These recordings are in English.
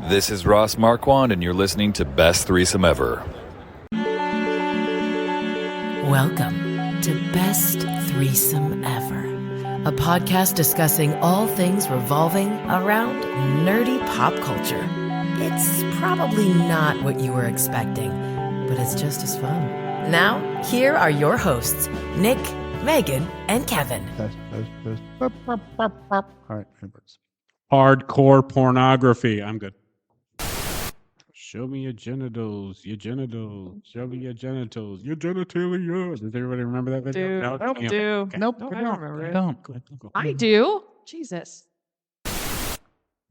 This is Ross Marquand, and you're listening to Best Threesome Ever. Welcome to Best Threesome Ever, a podcast discussing all things revolving around nerdy pop culture. It's probably not what you were expecting, but it's just as fun. Now, here are your hosts, Nick, Megan, and Kevin. All right. Hardcore pornography. I'm good. Show me your genitals. Show me your genitals. Your genitalia. Does everybody remember that video? I don't Yeah. do. Okay. Nope, No, I I don't. remember I it. don't. I do. Jesus.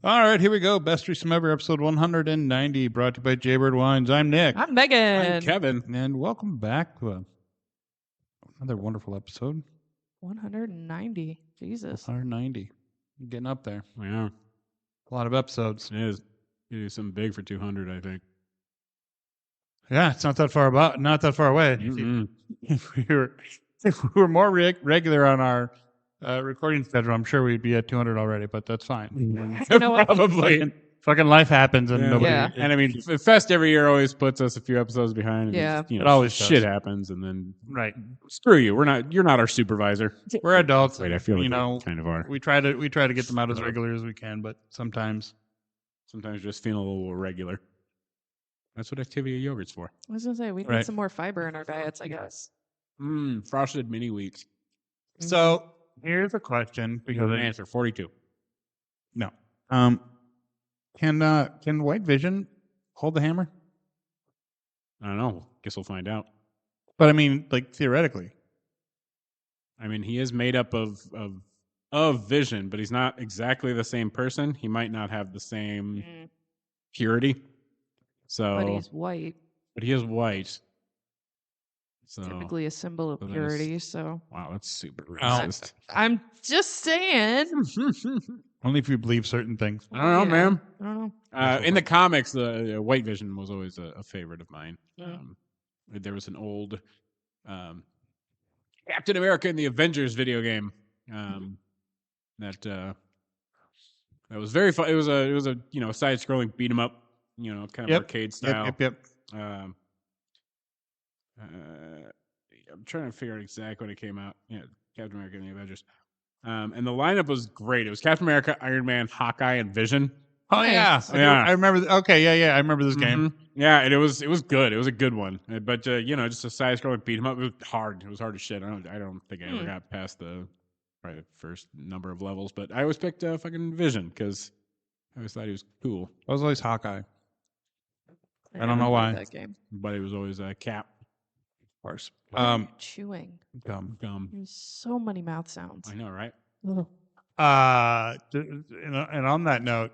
All right, here we go. Best Threesome Ever, episode 190, brought to you by Jaybird Wines. I'm Nick. I'm Megan. I'm Kevin. And welcome back to another wonderful episode. 190. Jesus. 190. Getting up there. Yeah, A lot of episodes. it is. You do something big for 200, I think. Yeah, it's not that far away. Mm-mm. If we were more regular on our recording schedule, I'm sure we'd be at 200 already, but that's fine. You know what? Probably. Fucking life happens and nobody. Yeah. And I mean, Fest every year always puts us a few episodes behind. And Yeah. it's, you know, It always shit does. happens, and then Right. screw you. You're not our supervisor. We're adults. Wait, I feel like you know, we kind of are. we try to get them out as regular as we can, but sometimes. Sometimes just feeling a little irregular. That's what Activia yogurt's for. I was going to say, we need Right. some more fiber in our diets, I guess. Frosted mini wheats. So here's a question because An answer 42. no. Can White Vision hold the hammer? I don't know. Guess we'll find out. But I mean, like theoretically. I mean, he is made up of Vision, but he's not exactly the same person. He might not have the same purity. So, But he's white. but he is white. So, Typically a symbol of so that is- purity, so. wow, that's super Oh. racist. I'm just saying. Only if you believe certain things. I don't know, Yeah. man. I don't know. In the comics, the White Vision was always a favorite of mine. Yeah. There was an old Captain America in the Avengers video game that was very fun. It was a side-scrolling beat 'em up, kind of Yep. arcade style. Yep. I'm trying to figure out exactly when it came out. Yeah, Captain America and the Avengers. And the lineup was great. It was Captain America, Iron Man, Hawkeye, and Vision. Oh yeah. Nice. I remember. Okay, yeah. I remember this game. Mhm. Yeah, and it was good. It was a good one. But just a side-scrolling beat 'em up. It was hard. It was hard as shit. I don't think I ever got past probably the first number of levels. But I always picked fucking Vision because I always thought he was cool. I was always Hawkeye. I don't never know played why. That game. But it was always Cap. Of course. Chewing. Gum. There's so many mouth sounds. I know, right? And on that note,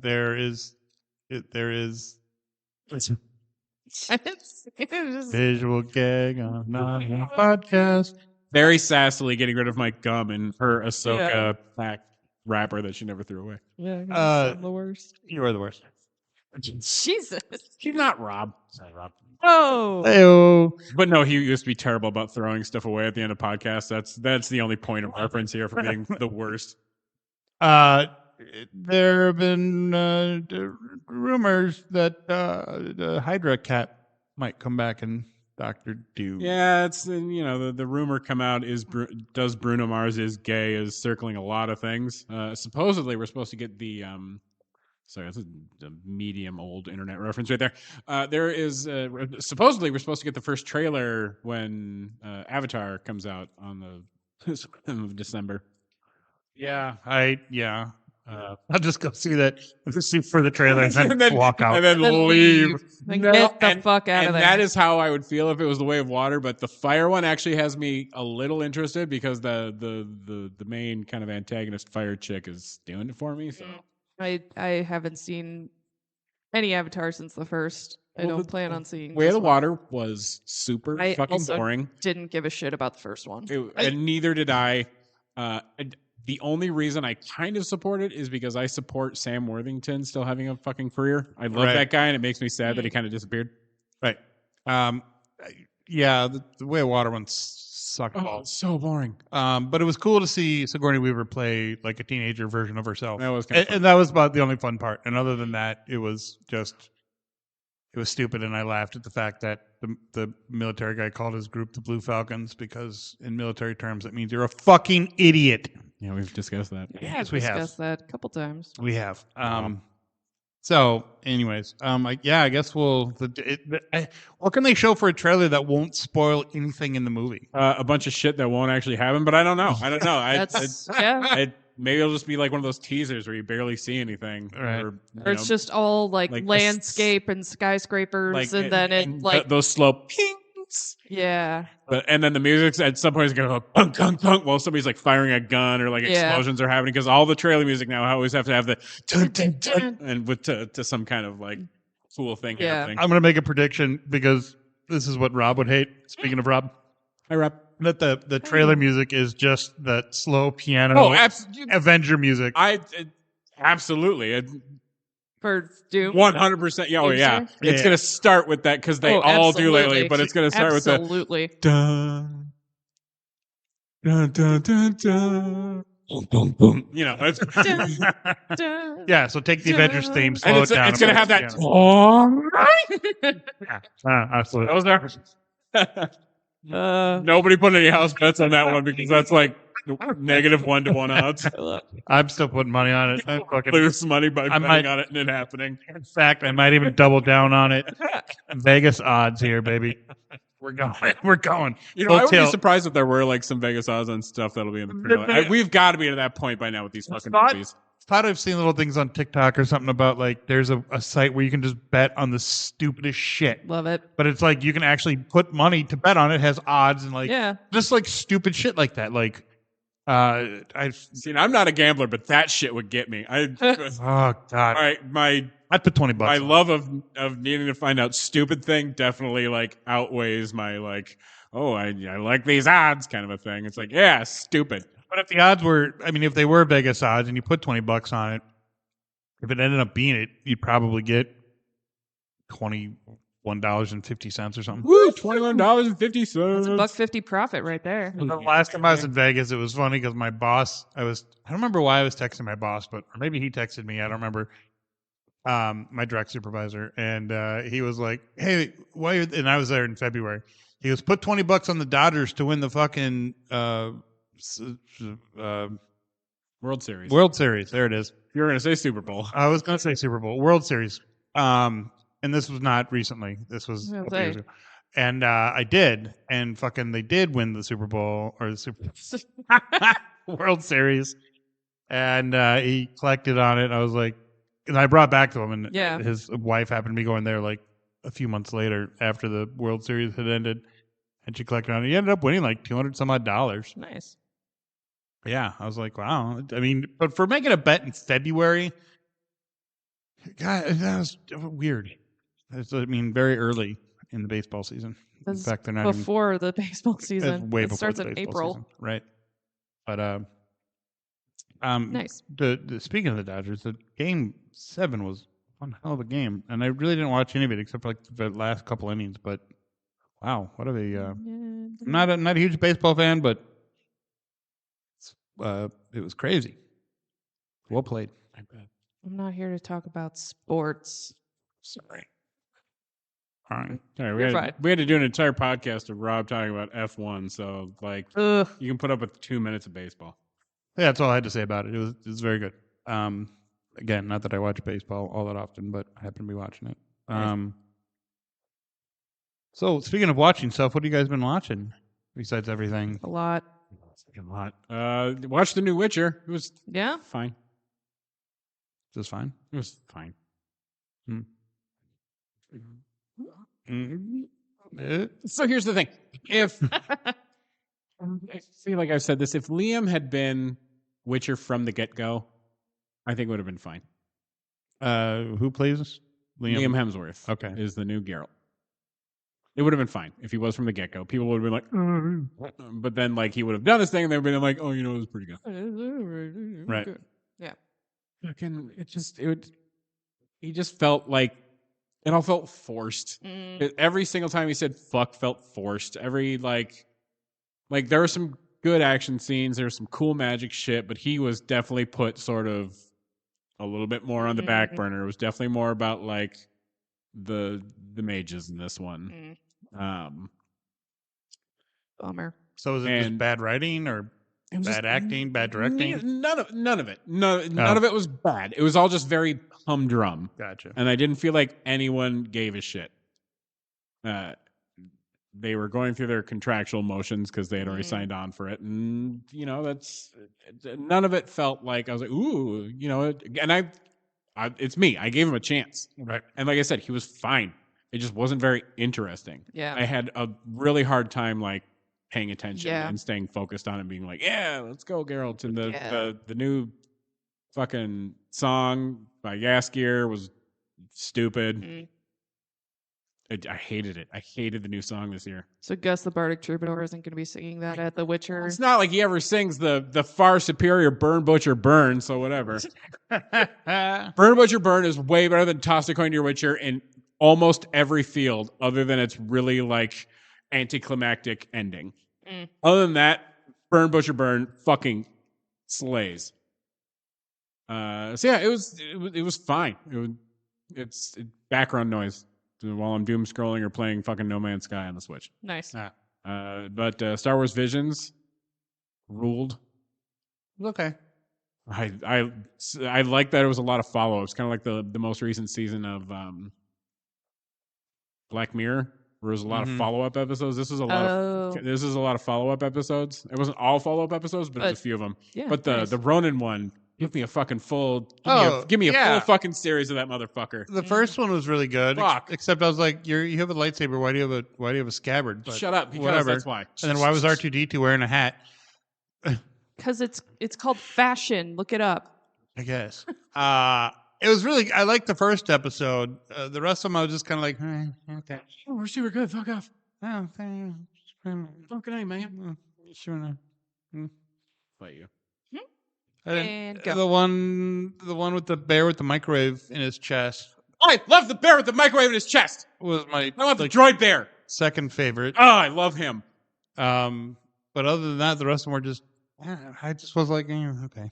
there is visual gag on our podcast. Very sassily getting rid of my gum and her Ahsoka pack wrapper that she never threw away. Yeah, I'm the worst. You are the worst. Jesus. She's not Rob. Sorry, Rob. Oh. Heyo. But no, he used to be terrible about throwing stuff away at the end of podcasts. That's the only point of reference here for being the worst. There have been rumors that the Hydra cat might come back in Doctor Doom. Yeah, it's the rumor come out is does Bruno Mars is gay is circling a lot of things. Supposedly we're supposed to get the sorry, that's a medium old internet reference right there. There is supposedly we're supposed to get the first trailer when Avatar comes out on the 7th of December. Yeah. I'll just go see that for the trailer and then walk out. And then leave. Like, get the fuck out of And there. that is how I would feel if it was The Way of Water. But the fire one actually has me a little interested because the main kind of antagonist fire chick is doing it for me. So I haven't seen any Avatar since the first. I Well, don't plan on seeing Way of this the one. Water was super I fucking also boring. Didn't give a shit about the first one. And neither did I. The only reason I kind of support it is because I support Sam Worthington still having a fucking career. I love Right. that guy, and it makes me sad that he kind of disappeared. Right. Yeah, the Way of Water one sucked Oh, balls. so boring. But it was cool to see Sigourney Weaver play like a teenager version of herself. That was kind of fun. And that was about the only fun part. And other than that, it was stupid. And I laughed at the fact that the military guy called his group the Blue Falcons because in military terms, it means you're a fucking idiot. Yeah, we've discussed that. Yes, we have. Discussed that a couple times. We have. So, anyways, I guess we'll. What can they show for a trailer that won't spoil anything in the movie? A bunch of shit that won't actually happen, but I don't know. That's yeah. Maybe it'll just be like one of those teasers where you barely see anything, Right. or It's just all like like landscape and skyscrapers, and then it like those slow pings. yeah. And then the music at some point is going to go punk, punk, punk while somebody's like firing a gun or like explosions are happening because all the trailer music now always have to have the dun, dun, dun, and with to some kind of like cool thing happening. I'm going to make a prediction because this is what Rob would hate. Speaking of Rob. Hi, Rob. That the trailer music is just that slow piano Avenger music. Absolutely. For Doom. 100%. Yeah, oh, yeah. It's going to start with that because they all do lately, but it's going to start with the dun, dun, dun, dun, dun. Boom, boom. You know, it's, yeah. So take the Avengers theme, slow it down. It's going to have that. Absolutely. Those are. Nobody put any house bets on that one because that's like -1 to 1 odds. I'm still putting money on it. I fucking lose money by betting on it and it happening. In fact, I might even double down on it. Vegas odds here, baby. We're going. We're going. You know, I would be surprised if there were like some Vegas odds on stuff that'll be in the trailer. We've got to be to that point by now with these fucking movies. Thought I've seen little things on TikTok or something about like there's a site where you can just bet on the stupidest shit. Love it. But it's like you can actually put money to bet on it. It has odds and like just like stupid shit like that. Like I've seen. I'm not a gambler, but that shit would get me. Oh God! All right, I'd put $20. My love of needing to find out stupid thing definitely like outweighs my like. Oh, I like these odds kind of a thing. It's like stupid. But if the odds were, I mean, if they were Vegas odds and you put $20 on it, if it ended up being it, you'd probably get $21.50 or something. Woo! $21.50. That's a $1.50 profit right there. The last time I was in Vegas, it was funny because my boss, I don't remember why I was texting my boss, but or maybe he texted me. I don't remember. My direct supervisor, and he was like, "Hey, why?" And I was there in February. He goes, "Put $20 on the Dodgers to win the fucking World Series." World Series. There it is. You were going to say Super Bowl. I was going to say Super Bowl. World Series. And this was not recently. This was a couple years ago. And I did, and fucking they did win the Super Bowl or the Super World Series, and he collected on it. I was like, and I brought it back to him, and his wife happened to be going there like a few months later after the World Series had ended, and she collected on it. He ended up winning like $200 some odd. Nice. Yeah, I was like, wow. I mean, but for making a bet in February, God, that was weird. I mean, very early in the baseball season. In fact, they're not before the baseball season. Way it before starts the in baseball April, season, right? But nice. Speaking of the Dodgers, the Game 7 was one hell of a game, and I really didn't watch any of it except for like the last couple innings. But wow, what are they? I'm not a huge baseball fan, but it was crazy. Well played. I bet. I'm not here to talk about sports. Sorry. All right. We had to do an entire podcast of Rob talking about F1, so like you can put up with 2 minutes of baseball. Yeah, that's all I had to say about it. It was very good. Again, not that I watch baseball all that often, but I happen to be watching it. So speaking of watching stuff, what have you guys been watching besides everything? A lot. Watched the new Witcher. It was fine. Just fine. It was fine. So here's the thing: if I feel like I've said this, if Liam had been Witcher from the get-go, I think it would have been fine. Who plays Liam Hemsworth? Okay, is the new Geralt. It would have been fine if he was from the get-go. People would have been like, but then like he would have done this thing, and they would have been like, oh, it was pretty good. Right. Yeah. Fucking, he just felt like it all felt forced. Every single time he said "fuck" felt forced. Every like Like there were some good action scenes. There was some cool magic shit, but he was definitely put sort of a little bit more on the back burner. It was definitely more about like the mages in this one. Bummer. So is it just bad writing or bad acting, bad directing? None of it. None of it was bad. It was all just very humdrum. Gotcha. And I didn't feel like anyone gave a shit. They were going through their contractual motions because they had already signed on for it, and that's none of it felt like I was like, ooh, and it's me. I gave him a chance, Right? And like I said, he was fine. It just wasn't very interesting. Yeah. I had a really hard time like paying attention Yeah. and staying focused on it, being like, yeah, let's go, Geralt. And the new fucking song by Yaskier was stupid. I hated it. I hated the new song this year. So Gus the Bardic Troubadour isn't going to be singing that at The Witcher. It's not like he ever sings the far superior Burn Butcher Burn, so whatever. Burn Butcher Burn is way better than Toss a Coin to Your Witcher in almost every field, other than its really like anticlimactic ending. Other than that, Burn Butcher Burn fucking slays. So yeah, it was fine. It's background noise while I'm doom scrolling or playing fucking No Man's Sky on the Switch. Nice. But Star Wars Visions ruled. Okay. I like that it was a lot of follow-ups, kind of like the most recent season of Black Mirror, where there was a lot of follow-up episodes. This is a lot of follow-up episodes. It wasn't all follow-up episodes, but it was a few of them. Yeah, but nice. the Ronin one, give me a fucking full full fucking series of that motherfucker. The first one was really good. Fuck. Except I was like, you have a lightsaber. Why do you have a scabbard? But Shut up. Because whatever. that's why. And then why was R2D2 wearing a hat? Because it's called fashion. Look it up. I guess. It was really. I liked the first episode. The rest of them, I was just kind of like, okay. Oh, we're super good. Fuck off. Oh, okay. Fucking A, man. Sure. Fight you. And go. The one with the bear with the microwave in his chest I love the bear with the microwave in his chest. was my I love the droid bear. second favorite. Oh, I love him. But other than that, the rest of them were just. I just was like, okay.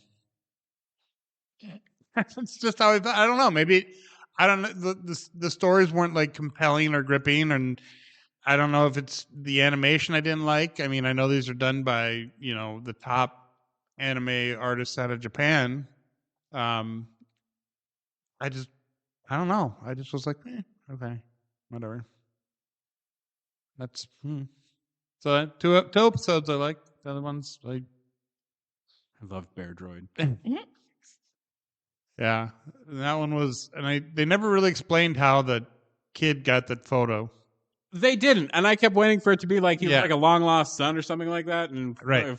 That's just how I thought. I don't know. Maybe I don't know. The stories weren't like compelling or gripping, and I don't know if it's the animation I didn't like. I mean, I know these are done by the top anime artists out of Japan. I don't know. I just was like, okay, whatever. That's so two episodes I like. The other ones I love Bear Droid. Yeah, that one was, and they never really explained how the kid got that photo. They didn't, and I kept waiting for it to be like he was like a long lost son or something like that. And Right.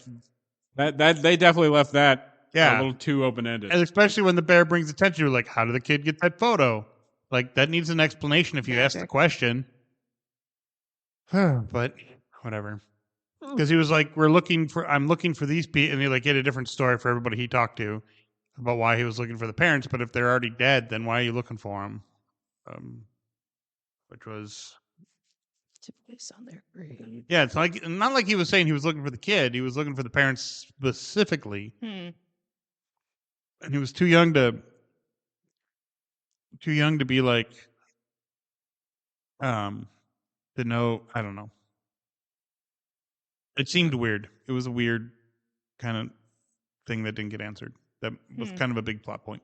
that they definitely left that a Yeah. little too open ended. And especially when the bear brings attention to, like, how did the kid get that photo? Like, that needs an explanation if you ask the question. But whatever. Because he was like, I'm looking for these people, and he like had a different story for everybody he talked to about why he was looking for the parents. But if they're already dead, then why are you looking for them? Which was To place on their grave. yeah, it's like not like he was saying he was looking for the kid. He was looking for the parents specifically, and he was too young to be like to know. I don't know. It seemed weird. It was a weird kind of thing that didn't get answered. That was kind of a big plot point.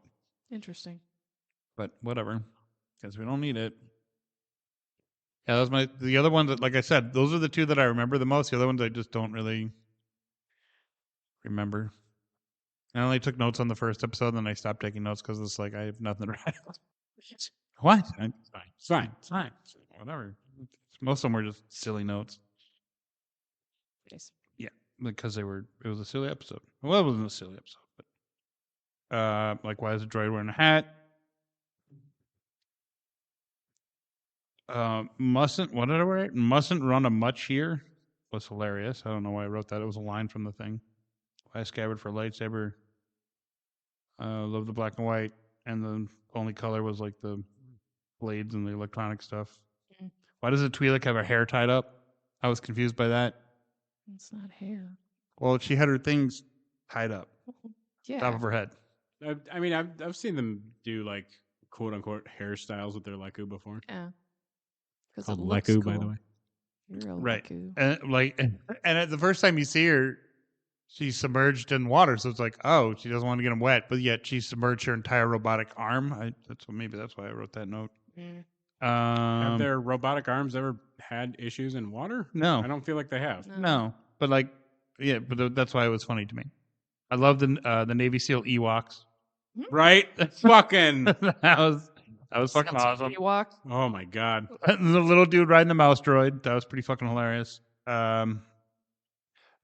Interesting. But whatever, because we don't need it. Yeah, that was the other ones that, like I said, those are the two that I remember the most. The other ones I just don't really remember. I only took notes on the first episode, and then I stopped taking notes because it's like I have nothing to write. What? It's fine. Whatever. Most of them were just silly notes. Nice. Yeah, because it was a silly episode. Well, it wasn't a silly episode, but like, why is a droid wearing a hat? What did I write? Mustn't run a much here was hilarious. I don't know why I wrote that. It was a line from the thing. Why a scabbard for a lightsaber? Love the black and white, and the only color was like the blades and the electronic stuff. Why does a Twi'lek have her hair tied up? I was confused by that. It's not hair. Well, she had her things tied up, Yeah. top of her head. I mean, I've seen them do like quote unquote hairstyles with their leku before. Yeah. Because Called it looks leku, cool. by the way. You're a Right. Leku. And at the first time you see her, she's submerged in water, so it's like, oh, she doesn't want to get him wet, but yet she submerged her entire robotic arm. Maybe that's why I wrote that note. Mm. Have their robotic arms ever had issues in water? No. I don't feel like they have. No, but that's why it was funny to me. I love the Navy SEAL Ewoks. Right? Fucking. that was fucking awesome. Ewok. Oh my god. The little dude riding the mouse droid. That was pretty fucking hilarious.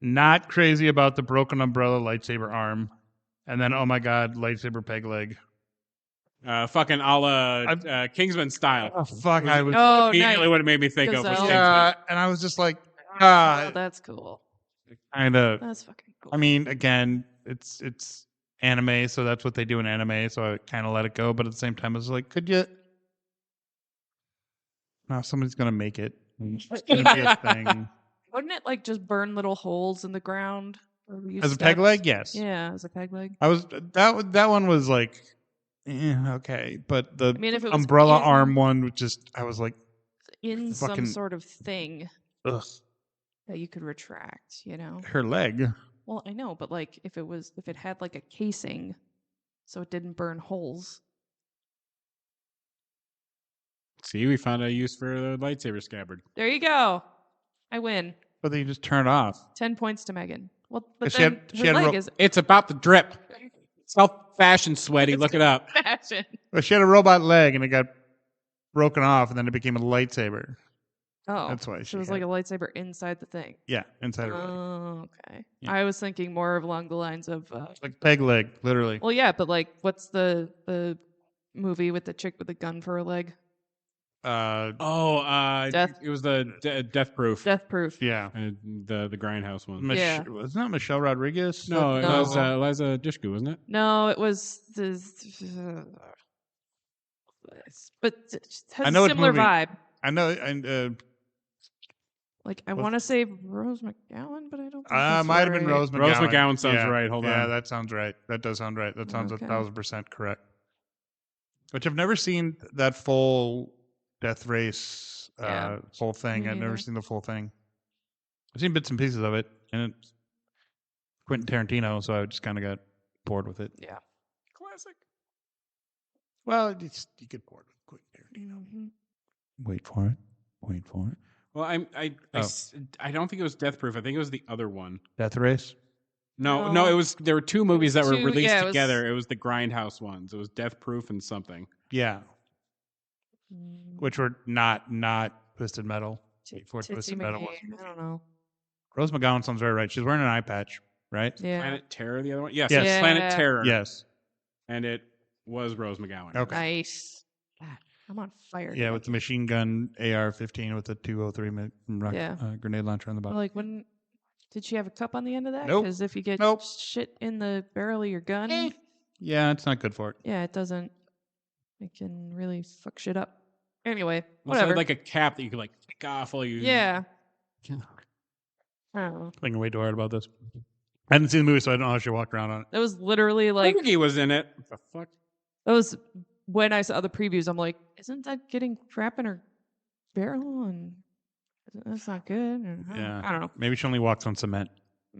Not crazy about the broken umbrella lightsaber arm. And then, oh my god, lightsaber peg leg. Fucking a la Kingsman style. Oh, fuck. I was Immediately what it made me think of was Gazelle. Kingsman. and I was just like, Oh, that's cool. kind of. That's fucking cool. I mean, again, it's anime, so that's what they do in anime, so I kind of let it go. But at the same time, I was like, could you? No, somebody's going to make it. It's going to be a thing. Wouldn't it like just burn little holes in the ground? As a peg leg? Yes. Yeah, as a peg leg. I was that one was like, okay, but the if it was umbrella in- arm one was just, I was like, In some fucking- sort of thing ugh, that you could retract, you know? her leg. Well, I know, but like if it had like a casing so it didn't burn holes. See, we found a use for the lightsaber scabbard. There you go. I win. But then you just turn it off. 10 points to Meghan. Well, but She then had- she her had leg ro- is It's about the drip. Self-fashion sweaty. Look it up. fashion. But she had a robot leg and it got broken off, and then it became a lightsaber. Oh, That's why so she it was had- like a lightsaber inside the thing. Yeah, inside her leg. Oh, okay. Yeah. I was thinking more along the lines of, Like peg leg, literally. well, yeah, but like, what's the movie with the chick with the gun for her leg? Death- It was the Death Proof. Death Proof. Yeah. The Grindhouse one. Yeah. Wasn't that Michelle Rodriguez? No, it No. was Eliza Dushku, wasn't it? No, it was but it has I know a what similar movie. vibe. I know. And Like I What's- want to say Rose McGowan, but I don't. Think that's might have been right. Rose McGowan. Rose McGowan sounds Yeah. right. Hold Yeah, on. that sounds right. That does sound right. That sounds Okay. 1,000% correct. Which I've never seen that full Death Race Yeah. whole thing. Me I've never neither. seen the full thing. I've seen bits and pieces of it, and it's Quentin Tarantino, so I just kind of got bored with it. Yeah. Classic. Well, you get bored with Quentin Tarantino. Mhm. Wait for it. Wait for it. Well, I don't think it was Death Proof. I think it was the other one. Death Race. No, No. it was. There were two movies that were two- released yeah, it was- together. It was the Grindhouse ones. It was Death Proof and something. Yeah, Mm, which were not Twisted Metal. T- before Tootsie Twisted Metal McGee, I don't know. Rose McGowan sounds very right. She's wearing an eye patch, right? Yeah. Planet Terror, the other one. Yes, Yes. Yeah. Planet Terror. Yes. And it was Rose McGowan. Okay. Nice. God, I'm on fire. Yeah, today. with the machine gun AR-15 with the 203 Yeah. grenade launcher on the Well, bottom. like when did she have a cup on the end of that? Nope. Because if you get Nope. shit in the barrel of your gun, Yeah, it's not good for it. yeah, it doesn't. It can really fuck shit up. Anyway, Also, whatever. like a cap that you could like take off while you. yeah. I don't know. Thinking way too hard about this. I hadn't seen the movie, so I don't know how she walked around on it. That was literally like Boogie was in it. What the fuck? that was when I saw the previews. I'm like, isn't that getting crap in her barrel? And that's not good. And Yeah. I don't know. Maybe she only walks on cement,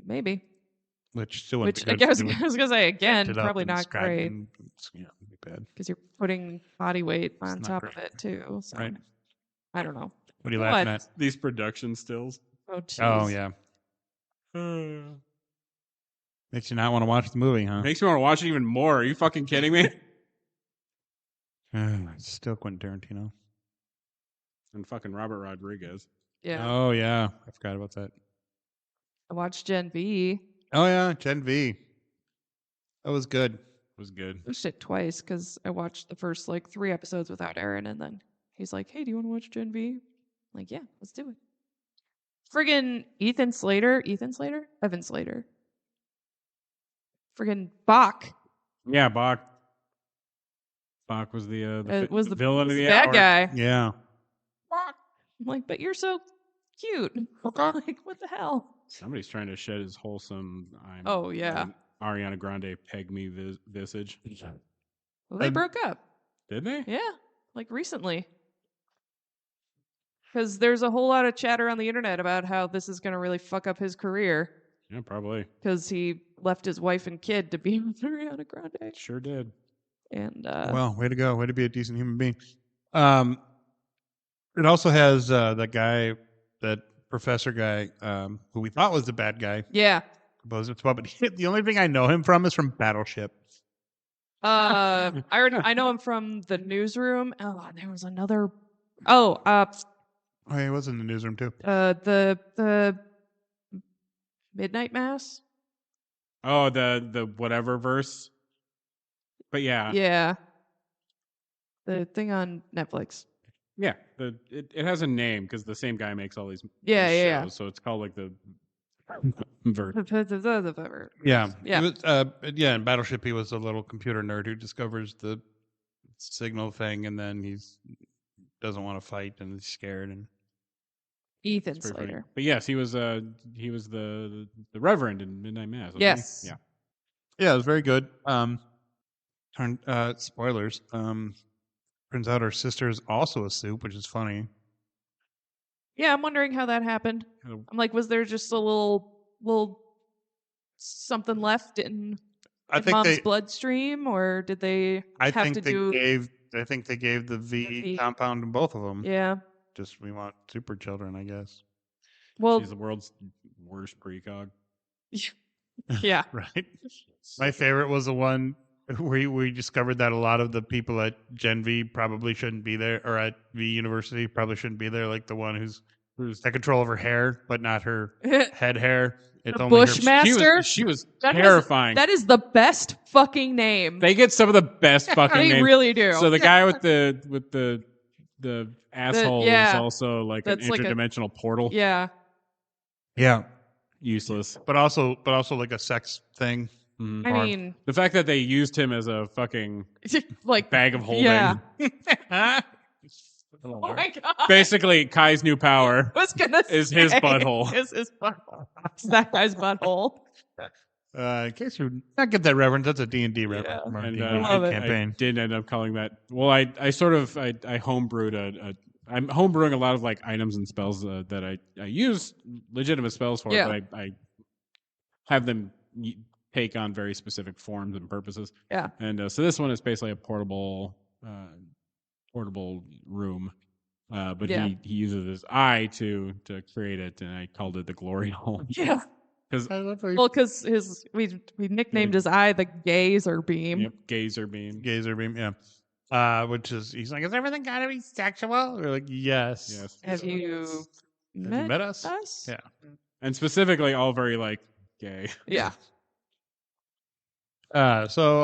Maybe. which still wouldn't Which be I good. guess It would I was gonna say again, dent it up probably and not scratch great and- yeah, it'd be bad. because you're putting body weight on not top of great. it too. So Right. I don't know. What are you laughing What? at? These production stills. Oh, Oh, jeez. yeah. Makes you not want to watch the movie, huh? Makes me want to watch it even more. Are you fucking kidding me? It's still Quentin Tarantino. And fucking Robert Rodriguez. Yeah. Oh, yeah. I forgot about that. I watched Gen V. Oh, yeah. Gen V. That was good. Was good. Watched it twice because I watched the first like 3 episodes without Aaron, and then he's like, "Hey, do you want to watch Gen V?" I'm like, yeah, let's do it. Friggin' Evan Slater. Friggin' Bach. Yeah, Bach. Bach was the Was the villain of the bad hour. guy. Yeah. I'm like, but you're so cute. Like, what the hell? Somebody's trying to shed his wholesome. Oh, yeah. Ariana Grande peg me visage. Well, they broke up. Did they? Yeah, like recently. Because there's a whole lot of chatter on the internet about how this is going to really fuck up his career. Yeah, probably. Because he left his wife and kid to be with Ariana Grande. Sure did. And Well, way to go. Way to be a decent human being. It also has that guy, that professor guy, who we thought was the bad guy. yeah. But the only thing I know him from is from Battleship. I know him from the newsroom. Oh, there was another. Oh, he was in the newsroom too. The Midnight Mass. Oh, the whatever verse. But yeah. Yeah. The thing on Netflix. Yeah, it has a name because the same guy makes all these Yeah. shows, so it's called like the verse. Yeah. Yeah. He was, in Battleship, he was a little computer nerd who discovers the signal thing, and then he's doesn't want to fight and he's scared. And Ethan pretty funny. Slater. But yes, he was the Reverend in Midnight Mass. Wasn't Yes. he? Yeah. Yeah, it was very good. Spoilers. Turns out her sister is also a soup, which is funny. Yeah, I'm wondering how that happened. I'm like, was there just a little something left in mom's bloodstream, or did they I think they gave the V compound to both of them. Yeah. Just we want super children, I guess. Well, she's the world's worst precog. Yeah. Right. My favorite was the one where we discovered that a lot of the people at Gen V probably shouldn't be there, or at V University probably shouldn't be there. Like the one who's got control of her hair, but not her head hair. It's the only Bushmaster. She was terrifying. That is the best fucking name. They get some of the best fucking names. They really do. So the guy with the asshole is also like an interdimensional portal. Yeah. Yeah. Useless. But also like a sex thing. Mm-hmm. I mean, the fact that they used him as a fucking like bag of holding. Yeah. Oh my god! Basically, Kai's new power is his butthole. Is his butthole? It's that guy's butthole. In case you not get that reference, that's a D&D reference from our And D&D campaign. I did end up calling that. Well, I homebrewed I'm homebrewing a lot of like items and spells that I use legitimate spells for, but I have them take on very specific forms and purposes. Yeah. And so this one is basically a portable room, but he uses his eye to create it, and I called it the glory hole. Yeah. Because we nicknamed his eye the gazer beam. Yep, gazer beam. Gazer beam, yeah. Which is, he's like, is everything gotta be sexual? We're like, yes. Have you met us? Yeah. And specifically, all very like gay. Yeah. So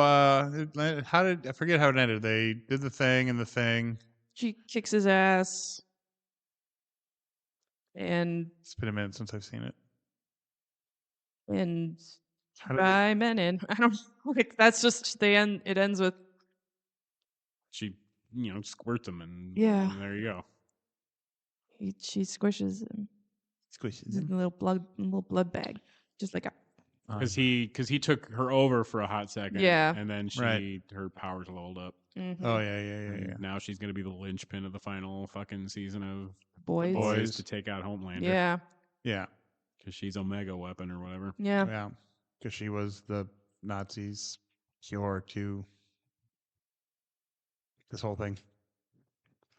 how did I forget how it ended? They did the thing. She kicks his ass. And It's been a minute since I've seen it. And by men, I don't like. That's just the end. It ends with she, squirts him, and there you go. She squishes him. In a little blood bag, just like a. Because he took her over for a hot second. Yeah. And then her powers leveled up. Mm-hmm. Oh yeah. Now she's gonna be the linchpin of the final fucking season of Boys to take out Homelander. Yeah. Yeah. Because she's Omega weapon or whatever. Yeah. Yeah. Because she was the Nazis' cure to this whole thing.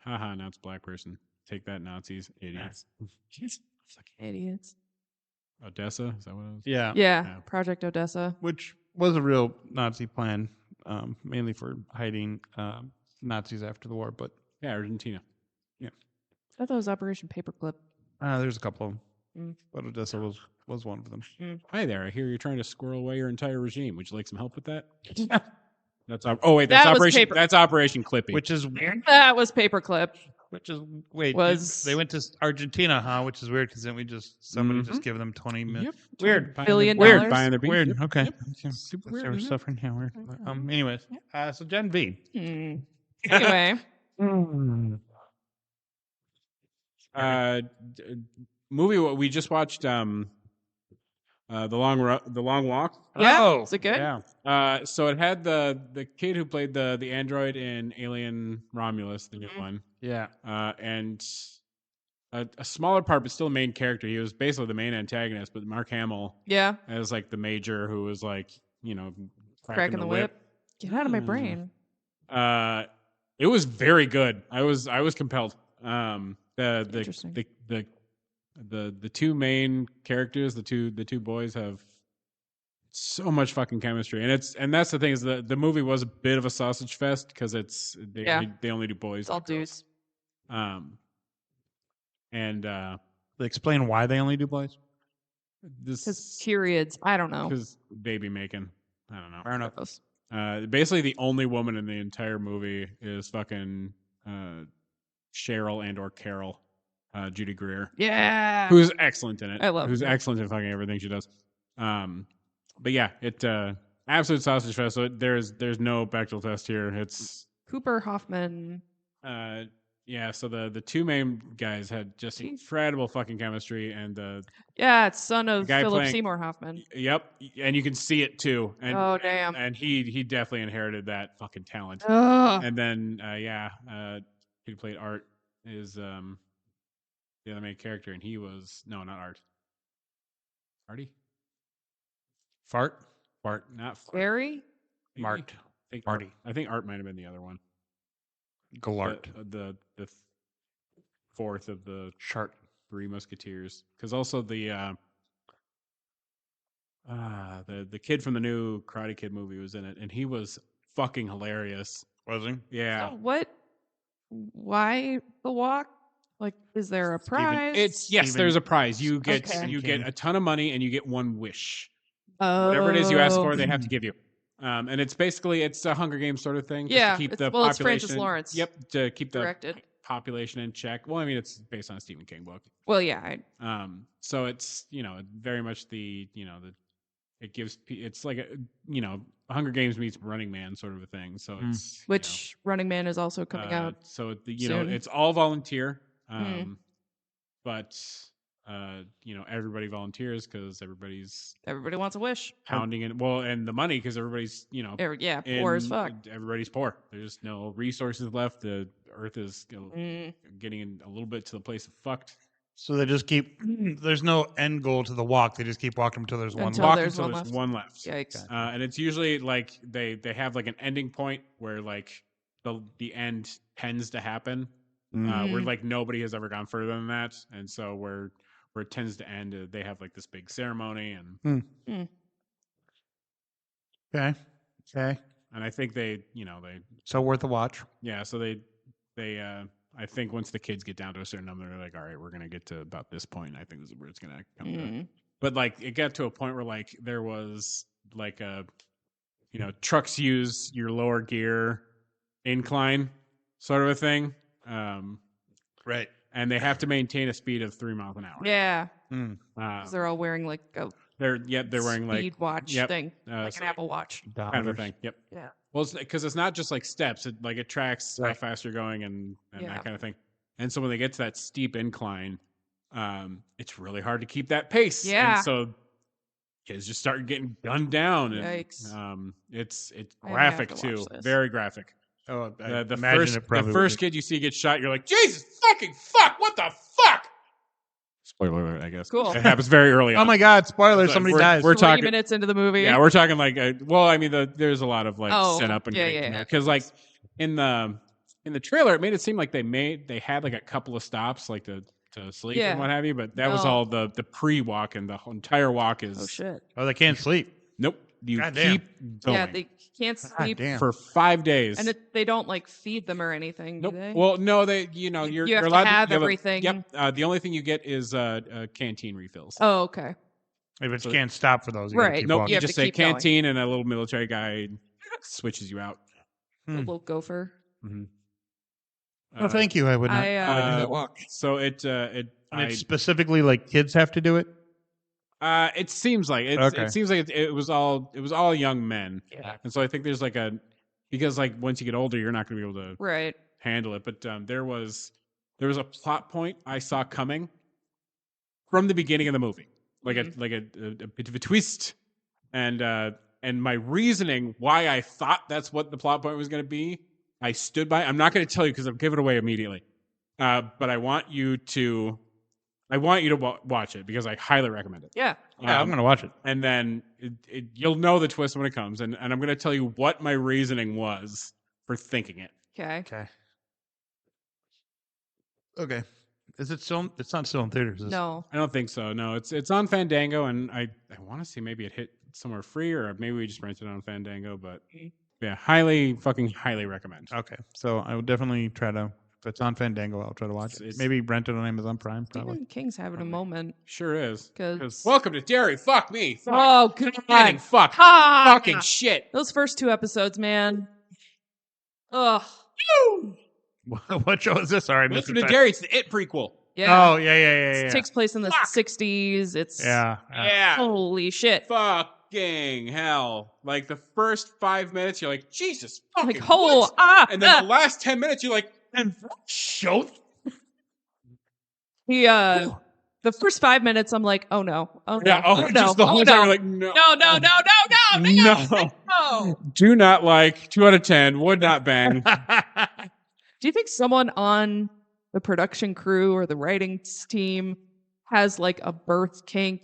Haha, now it's black person. Take that, Nazis, idiots. Fucking idiots. Odessa? Is that what it was? Yeah. Project Odessa. Which was a real Nazi plan, mainly for hiding Nazis after the war. But yeah, Argentina. Yeah. I thought that was Operation Paperclip. There's a couple of them. But Odessa was one of them. Hi there. I hear you're trying to squirrel away your entire regime. Would you like some help with that? That's Operation. That's Operation Clippy. Which is weird. That was Paperclip. They went to Argentina, huh? Which is weird because then somebody just give them 20 minutes. Yep. Weird. $1 billion. Weird. Buying their beef. Weird. Yep. Okay. Yep. Super weird. They were suffering. Yeah, weird. Anyways, so Gen V. Anyway. Movie we just watched The Long Walk. Yeah, Oh, is it good? Yeah. So it had the kid who played the android in Alien Romulus, the new one, Yeah. and a smaller part, but still a main character. He was basically the main antagonist, but Mark Hamill Yeah, as like the major who was like cracking the whip. Get out of my Mm. brain. It was very good. I was compelled. Interesting. The two main characters, the two boys have so much fucking chemistry, and that's the thing is the movie was a bit of a sausage fest because they only do boys. It's all not girls. dudes. And They explain why they only do boys. Because this periods. I don't know. because baby making. I don't know. Fair enough. Gross. Basically, the only woman in the entire movie is fucking Cheryl and or Carol, Judy Greer, Yeah. who's excellent in it. I love who's her. excellent in fucking everything she does. But yeah, it absolute sausage fest. So there's no Bechdel test here. It's Cooper Hoffman. yeah. So the two main guys had just incredible fucking chemistry, and Yeah, it's son of guy Philip playing- Seymour Hoffman. yep, and you can see it too. And Oh, damn. and he definitely inherited that fucking talent. Ugh. And then who played Art is the other main character, and he was not Art. Artie? Fart. Not Fart. Barry? Maybe? Mart. Marty. I think Art might have been the other one. Galart. The fourth of the Chart. Three Musketeers, because also the kid from the new Karate Kid movie was in it, and he was fucking hilarious. Was he? Yeah. So what? Why the walk? Like, is there a prize? It's yes, Stephen- there's a prize. You get Okay. you get a ton of money, and you get one wish. Oh. Whatever it is you ask for, they have to give you. And it's basically it's a Hunger Games sort of thing. Yeah, to keep it's- the well, it's population. Francis Lawrence Yep, to keep the directed. population in check. Well, I mean, it's based on a Stephen King book. Well, yeah. So it's very much the it gives it's like a Hunger Games meets Running Man sort of a thing. So it's Which Running Man is also coming out. So soon. it's all volunteer. Hmm. But everybody volunteers because Everybody wants a wish. pounding in and the money because everybody's Yeah, poor as fuck. Everybody's poor. There's no resources left. The earth is Mm. getting a little bit to the place of fucked. So they just keep. There's no end goal to the walk. They just keep walking until there's one. Until Walk. there's Until one there's left. one left. Yikes. And it's usually like they have like an ending point where like the end tends to happen. Where like nobody has ever gone further than that, and so where it tends to end, they have like this big ceremony, and Okay. and I think they So worth a watch. yeah, so they I think once the kids get down to a certain number, they're like, all right, we're gonna get to about this point, and I think this is where it's gonna come to. But like it got to a point where like there was like a trucks use your lower gear incline sort of a thing. Right. And they have to maintain a speed of 3 miles an hour. Yeah. Mm. 'Cause they're all wearing like a They're wearing like speed watch yep, thing, like so an Apple Watch. kind of a thing. Yep. Yeah. Well, because it's not just like steps. It tracks how Right. fast you're going and Yeah. that kind of thing. And so when they get to that steep incline, it's really hard to keep that pace. Yeah. And so kids just start getting gunned down. And, Yikes. it's I have graphic to watch too. this. Very graphic. Oh, The imagine first it probably the would first kid you see get shot, you're like, Jesus fucking fuck! What the fuck? Spoiler alert, I guess. Cool. It happens very early on. Oh my God! Spoiler! So Somebody we're- dies. we're 3 talking- minutes into the movie. Yeah, we're talking like I mean there's a lot of like Oh, set up and yeah. because like in the trailer it made it seem like they had like a couple of stops like to sleep Yeah. and what have you, but that was No. all the pre-walk, and the whole entire walk is Oh shit. Oh, they can't sleep. nope. You Goddamn. keep going Yeah, they can't sleep, damn. for 5 days. and they don't like feed them or anything, Nope. do they? Well, no, you're You have you're to allowed have you everything. Yep. The only thing you get is canteen refills. Oh, okay. If So- you can't stop for those, you gotta Right. keep Nope. walking. You have just to say keep going. canteen, and a little military guy switches you out. The little gopher. Oh, thank you. I would not. I, I do that walk. So And it's specifically like kids have to do it. it seems like Okay. it seems like it was all young men. Yeah. And so I think there's because like once you get older, you're not going to be able to Right. handle it. But there was a plot point I saw coming from the beginning of the movie. like a bit of a twist, and my reasoning why I thought that's what the plot point was going to be, I stood by. I'm not going to tell you because I'll give it away immediately, but I want you to watch it because I highly recommend it. Yeah. I'm going to watch it. And then you'll know the twist when it comes. And I'm going to tell you what my reasoning was for thinking it. Okay. Is it still? It's not still in theaters. No. I don't think so. No, it's on Fandango, and I want to see maybe it hit somewhere free, or maybe we just rented it on Fandango. But yeah, highly recommend. Okay. So I would definitely try to. If it's on Fandango, I'll try to watch it. Maybe rent it on Amazon Prime. Probably. Stephen King's having a moment. Sure is. Because welcome to Derry. Fuck me. Fuck. Oh, God. Fuck. Fucking shit. Those first 2 episodes, man. Ugh. What show is this? Sorry, welcome to Derry. It's the It prequel. Yeah. Oh, yeah. It takes place in the 60s. It's holy shit. Fucking hell. Like the first 5 minutes, you're like, Jesus fucking like, oh, what? And then the last 10 minutes, you're like, and show. The first 5 minutes, I'm like, oh no. Oh no. Yeah, no. Just the whole time, you're like, no. No. Do not like, 2 out of 10, would not bang. Do you think someone on the production crew or the writing team has like a birth kink?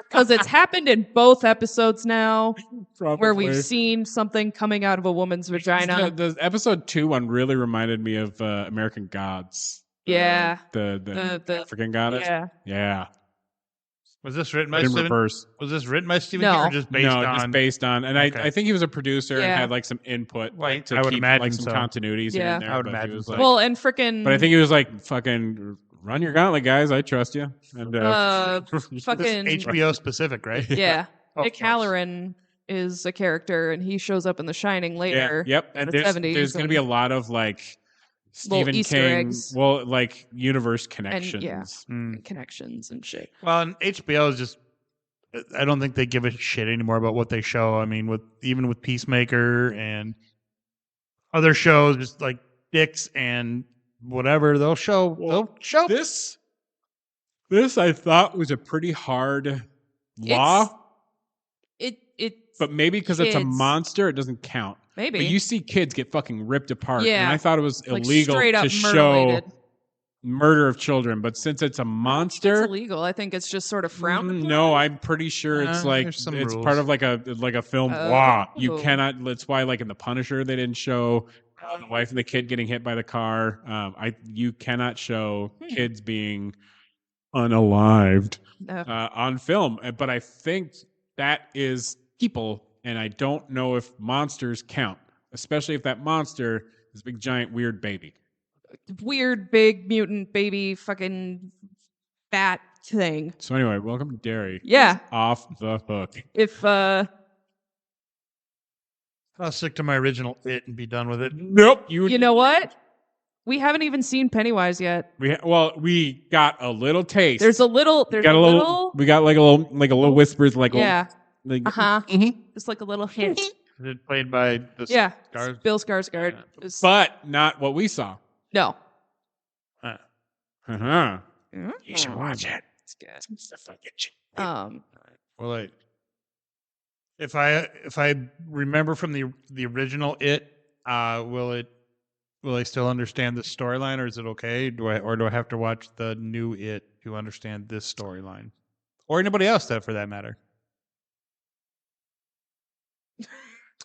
Because it's happened in both episodes now, where we've seen something coming out of a woman's vagina. The episode 2 one really reminded me of American Gods. Yeah. The African goddess. Yeah. Was this written by in Stephen? reverse? Was this written by Stephen King or just based on? No, just based on. And I think he was a producer and had like some input to I would keep imagine like some continuities here and there. I would imagine so. Like, well, and frickin'. But I think he was like, fucking run your gauntlet, guys. I trust you. And fucking HBO specific, right? Yeah. Nick Halloran is a character, and he shows up in The Shining later. Yeah, yep. And there's going to be a lot of like Stephen King, like universe connections, and connections and shit. Well, and HBO is just. I don't think they give a shit anymore about what they show. I mean, even with Peacemaker and other shows, just like Dicks and whatever, they'll show this. This I thought was a pretty hard law. But maybe because it's a monster, it doesn't count. Maybe. But you see kids get fucking ripped apart. Yeah. And I thought it was like illegal to show murder of children. But since it's a monster, it's illegal. I think it's just sort of frowned upon. No, I'm pretty sure it's like it's rules. Part of like a film law. You cannot. That's why like in The Punisher they didn't show the wife and the kid getting hit by the car. You cannot show kids being unalived on film. But I think that is people, and I don't know if monsters count, especially if that monster is a big giant weird baby. Weird big mutant baby fucking bat thing. So anyway, welcome to Derry. Yeah. Off the hook. If I'll stick to my original It and be done with it. Nope. You know what? We haven't even seen Pennywise yet. We got a little taste. There's a little. We got like a little whispers, like Just like a little hint. Is it played by Bill Skarsgård. But not what we saw. No. You should watch it. It's good. Well, if I remember from the original It, will I still understand the storyline, or is it okay? Do I have to watch the new It to understand this storyline, or anybody else that for that matter?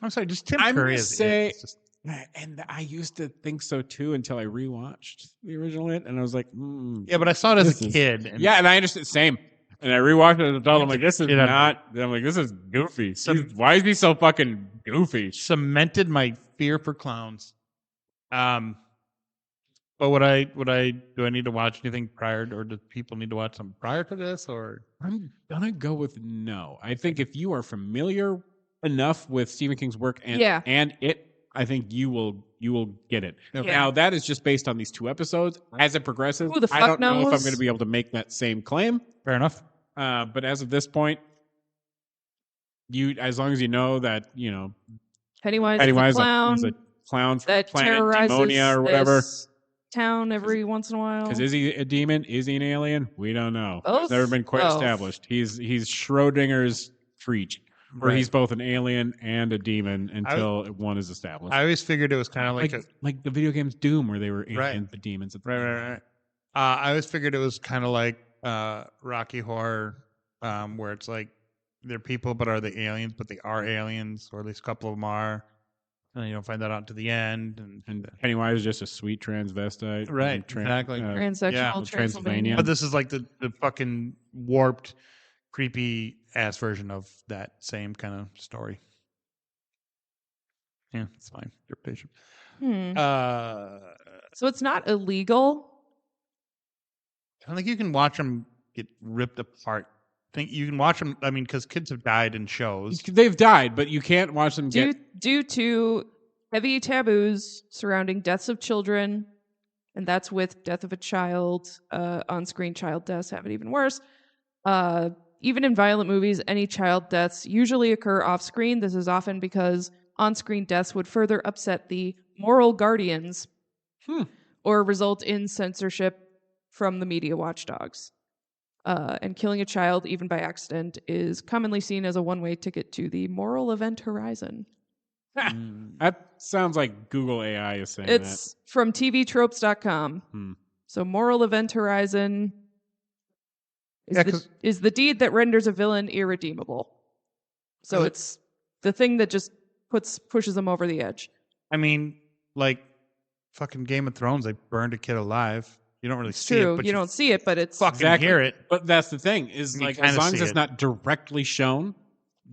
I'm sorry, just Tim Curry is It. And I used to think so too until I rewatched the original It, and I was like, yeah, but I saw it as a kid. And I understood. Same. And I rewatched it as an adult. I'm like, this is not. I'm like, this is goofy. Why is he so fucking goofy? Cemented my fear for clowns. But do I need to watch anything prior, or do people need to watch something prior to this? Or I'm gonna go with no. I think if you are familiar enough with Stephen King's work and It, I think you will get it. Okay. Now that is just based on these 2 episodes. As it progresses, who the fuck I don't knows? know if I'm going to be able to make that same claim. Fair enough. But as of this point, as long as you know that Pennywise is a clown from that Planet terrorizes Demonia or whatever. town every once in a while. Because is he a demon? Is he an alien? We don't know. Both? It's never been quite Both. established. He's Schrodinger's freak, where he's both an alien and a demon until one is established. I always figured it was kind of like the video games Doom, where they were aliens Right. but demons. Right. I always figured it was kind of like Rocky Horror, where it's like they're people, but are they aliens? But they are aliens, or at least a couple of them are. And you don't find that out to the end. And Pennywise is just a sweet transvestite. Right, exactly. Transsexual yeah, Transylvania. But this is like the fucking warped, creepy ass version of that same kind of story. Yeah, it's fine. You're patient. So it's not illegal. I don't think you can watch them get ripped apart. I think you can watch them. I mean, because kids have died in shows. They've died, but you can't watch them Due to heavy taboos surrounding deaths of children, and that's with death of a child, on-screen child deaths have it even worse. Even in violent movies, any child deaths usually occur off-screen. This is often because on-screen deaths would further upset the moral guardians or result in censorship from the media watchdogs. And killing a child, even by accident, is commonly seen as a one-way ticket to the moral event horizon. That sounds like Google AI is saying It's from tvtropes.com. So moral event horizon is the deed that renders a villain irredeemable. So it's the thing that just pushes them over the edge. I mean, like fucking Game of Thrones, they burned a kid alive. You don't really It's see true. it, but you don't see it, but it's fucking hear it. But that's the thing is, You like, kinda as long as see it's it. not directly shown,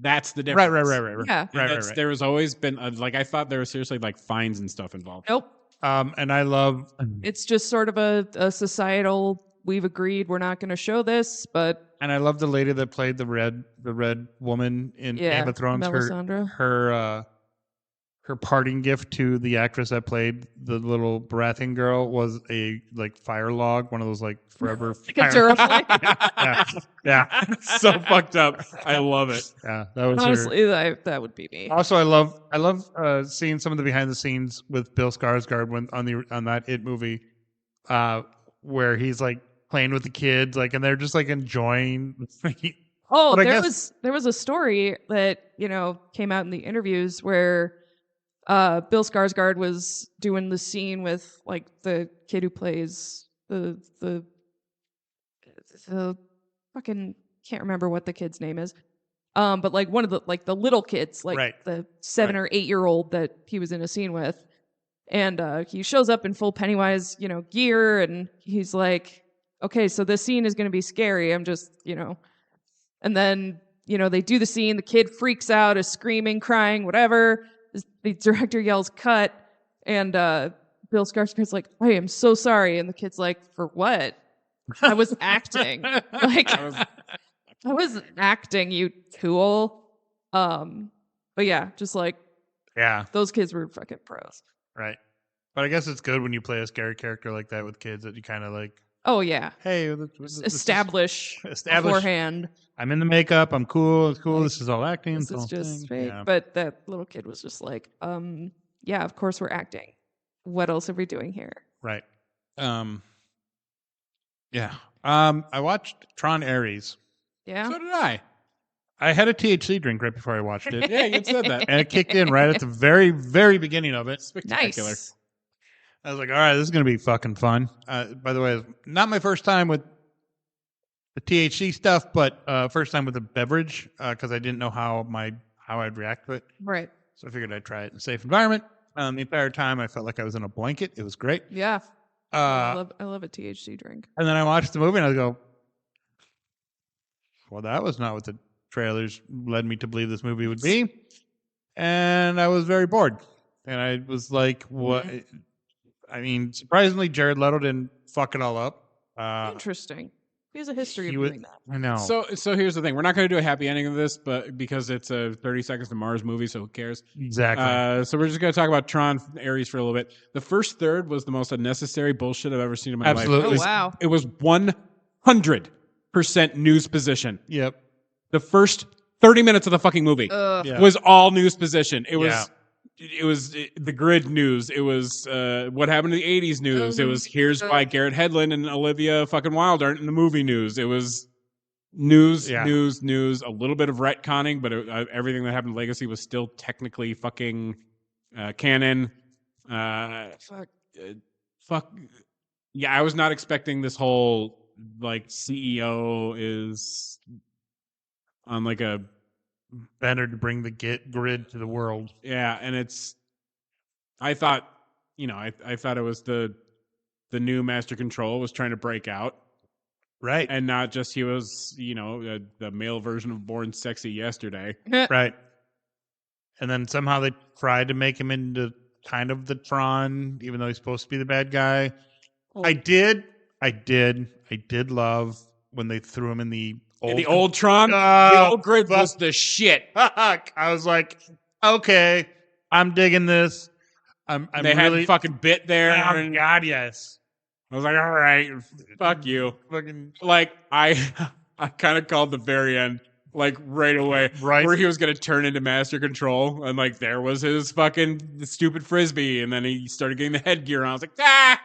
that's the difference. Right. Yeah. Right. There has always been like, I thought there was seriously like fines and stuff involved. Nope. And I love. It's just sort of a societal. We've agreed we're not going to show this, but And I love the lady that played the red woman in Game of Thrones. Melisandre. Her parting gift to the actress that played the little Baratheon girl was a like fire log, one of those like forever. Like a Duraflame. yeah. So fucked up. I love it. Yeah, that was Honestly, that would be me. Also, I love seeing some of the behind the scenes with Bill Skarsgård when on that It movie, where he's like playing with the kids, like, and they're just like enjoying. Oh, there was a story that came out in the interviews where Bill Skarsgård was doing the scene with like the kid who plays the fucking can't remember what the kid's name is. But like one of the little kids, like the 7 or 8 year old that he was in a scene with. And he shows up in full Pennywise, gear, and he's like, okay, so this scene is going to be scary. I'm just, and then, they do the scene, the kid freaks out, is screaming, crying, whatever. The director yells, cut, and Bill Skarsgård's like, I am so sorry. And the kid's like, for what? I was acting. Like, I was acting, you tool. But yeah, just like, those kids were fucking pros. Right. But I guess it's good when you play a scary character like that with kids that you kind of like, oh, yeah. hey, establish beforehand. I'm in the makeup. I'm cool. It's cool. This is all acting. This is just fake. Yeah. But that little kid was just like, yeah, of course we're acting. What else are we doing here? Right. Yeah. I watched Tron Ares. Yeah. So did I. I had a THC drink right before I watched it. Yeah, you said that. And it kicked in right at the very, very beginning of it. Spectacular. Nice. I was like, all right, this is going to be fucking fun. By the way, not my first time with the THC stuff, but first time with a beverage because I didn't know how I'd react to it. Right. So I figured I'd try it in a safe environment. The entire time I felt like I was in a blanket. It was great. Yeah. I love a THC drink. And then I watched the movie and I go, well, that was not what the trailers led me to believe this movie would be. And I was very bored. And I was like, what? I mean, surprisingly, Jared Leto didn't fuck it all up. Interesting. He has a history of doing that. I know. So here's the thing. We're not going to do a happy ending of this, but because it's a 30 Seconds to Mars movie, so who cares? Exactly. So we're just going to talk about Tron Ares for a little bit. The first third was the most unnecessary bullshit I've ever seen in my life. Absolutely. Oh, wow. It was 100% news position. Yep. The first 30 minutes of the fucking movie was all news position. It was it was the grid news. It was what happened in the 80s news. It was here's why Garrett Hedlund and Olivia fucking Wilde aren't in the movie news. It was news, news. A little bit of retconning, but everything that happened in Legacy was still technically fucking canon. Fuck. Yeah, I was not expecting this whole like CEO is on like a better to bring the grid to the world. Yeah, and I thought, I thought it was the new Master Control was trying to break out. Right. And not just he was, the male version of Born Sexy Yesterday. Right. And then somehow they tried to make him into kind of the Tron, even though he's supposed to be the bad guy. I did love when they threw him in the old Tron. The old grid was the shit. I was like, okay, I'm digging this. They really had fucking bit there. Oh God, yes. I was like, all right, fuck you. Fucking like I kind of called the very end. Like right away, where he was gonna turn into Master Control, and like there was his fucking stupid frisbee, and then he started getting the headgear, and I was like, ah!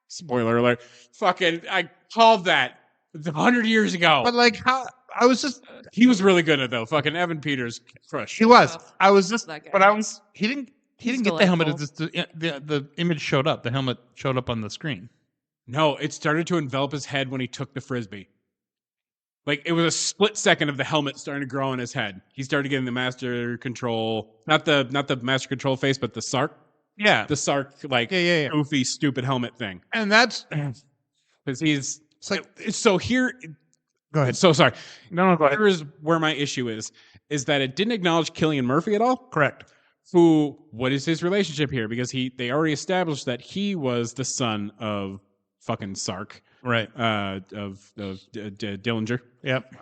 Spoiler alert! Fucking, I called that 100 years ago. But like, how I was just, he was really good at it though. Fucking Evan Peters, crush. He was. I was just, that guy. but I was. He didn't get the helmet. delightful. It's just the image showed up. The helmet showed up on the screen. No, it started to envelop his head when he took the frisbee. Like, it was a split second of the helmet starting to grow on his head. He started getting the Master Control, not the Master Control face, but the Sark. Yeah. The Sark, like, goofy, stupid helmet thing. And that's... Because he's... It's like... So here... Go ahead. So, sorry. No, go ahead. Here is where my issue is that it didn't acknowledge Cillian Murphy at all. Correct. What is his relationship here? Because they already established that he was the son of fucking Sark. Right. Of Dillinger. Yep.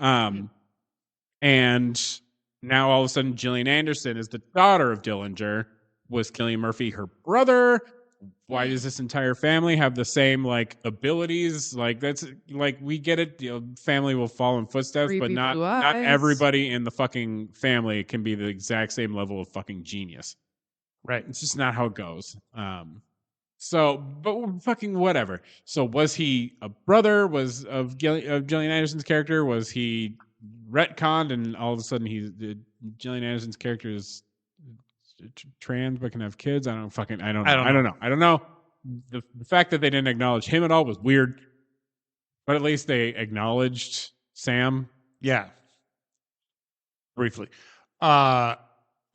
And now all of a sudden Gillian Anderson is the daughter of Dillinger. Was Cillian Murphy her brother? Why does this entire family have the same like abilities? Like that's like we get it. Family will follow in footsteps, Creepy but not everybody in the fucking family can be the exact same level of fucking genius. Right. It's just not how it goes. So, but fucking whatever. So, was he a brother? Was of Gillian Anderson's character? Was he retconned, and all of a sudden Gillian Anderson's character is trans but can have kids? I don't know. The fact that they didn't acknowledge him at all was weird. But at least they acknowledged Sam. Yeah. Briefly. My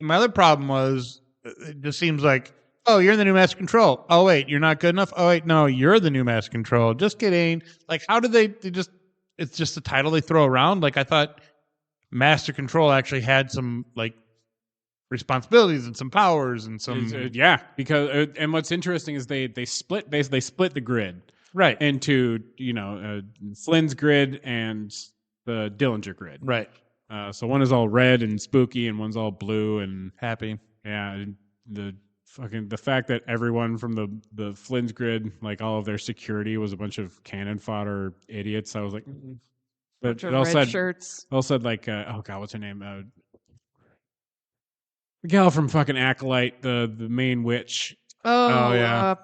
other problem was it just seems like, oh, you're the new Master Control. Oh, wait, you're not good enough. Oh, wait, no, you're the new Master Control. Just kidding. Like, how did they just, it's just a title they throw around? Like, I thought Master Control actually had some, like, responsibilities and some powers and some. Because, and what's interesting is they split the grid. Right. Into, Flynn's grid and the Dillinger grid. Right. So one is all red and spooky and one's all blue and happy. Yeah. And the fact that everyone from the Flynn's grid, like all of their security was a bunch of cannon fodder idiots. I was like, but it all said shirts. All said like, oh God, what's her name? The gal from fucking Acolyte, the main witch. Oh yeah.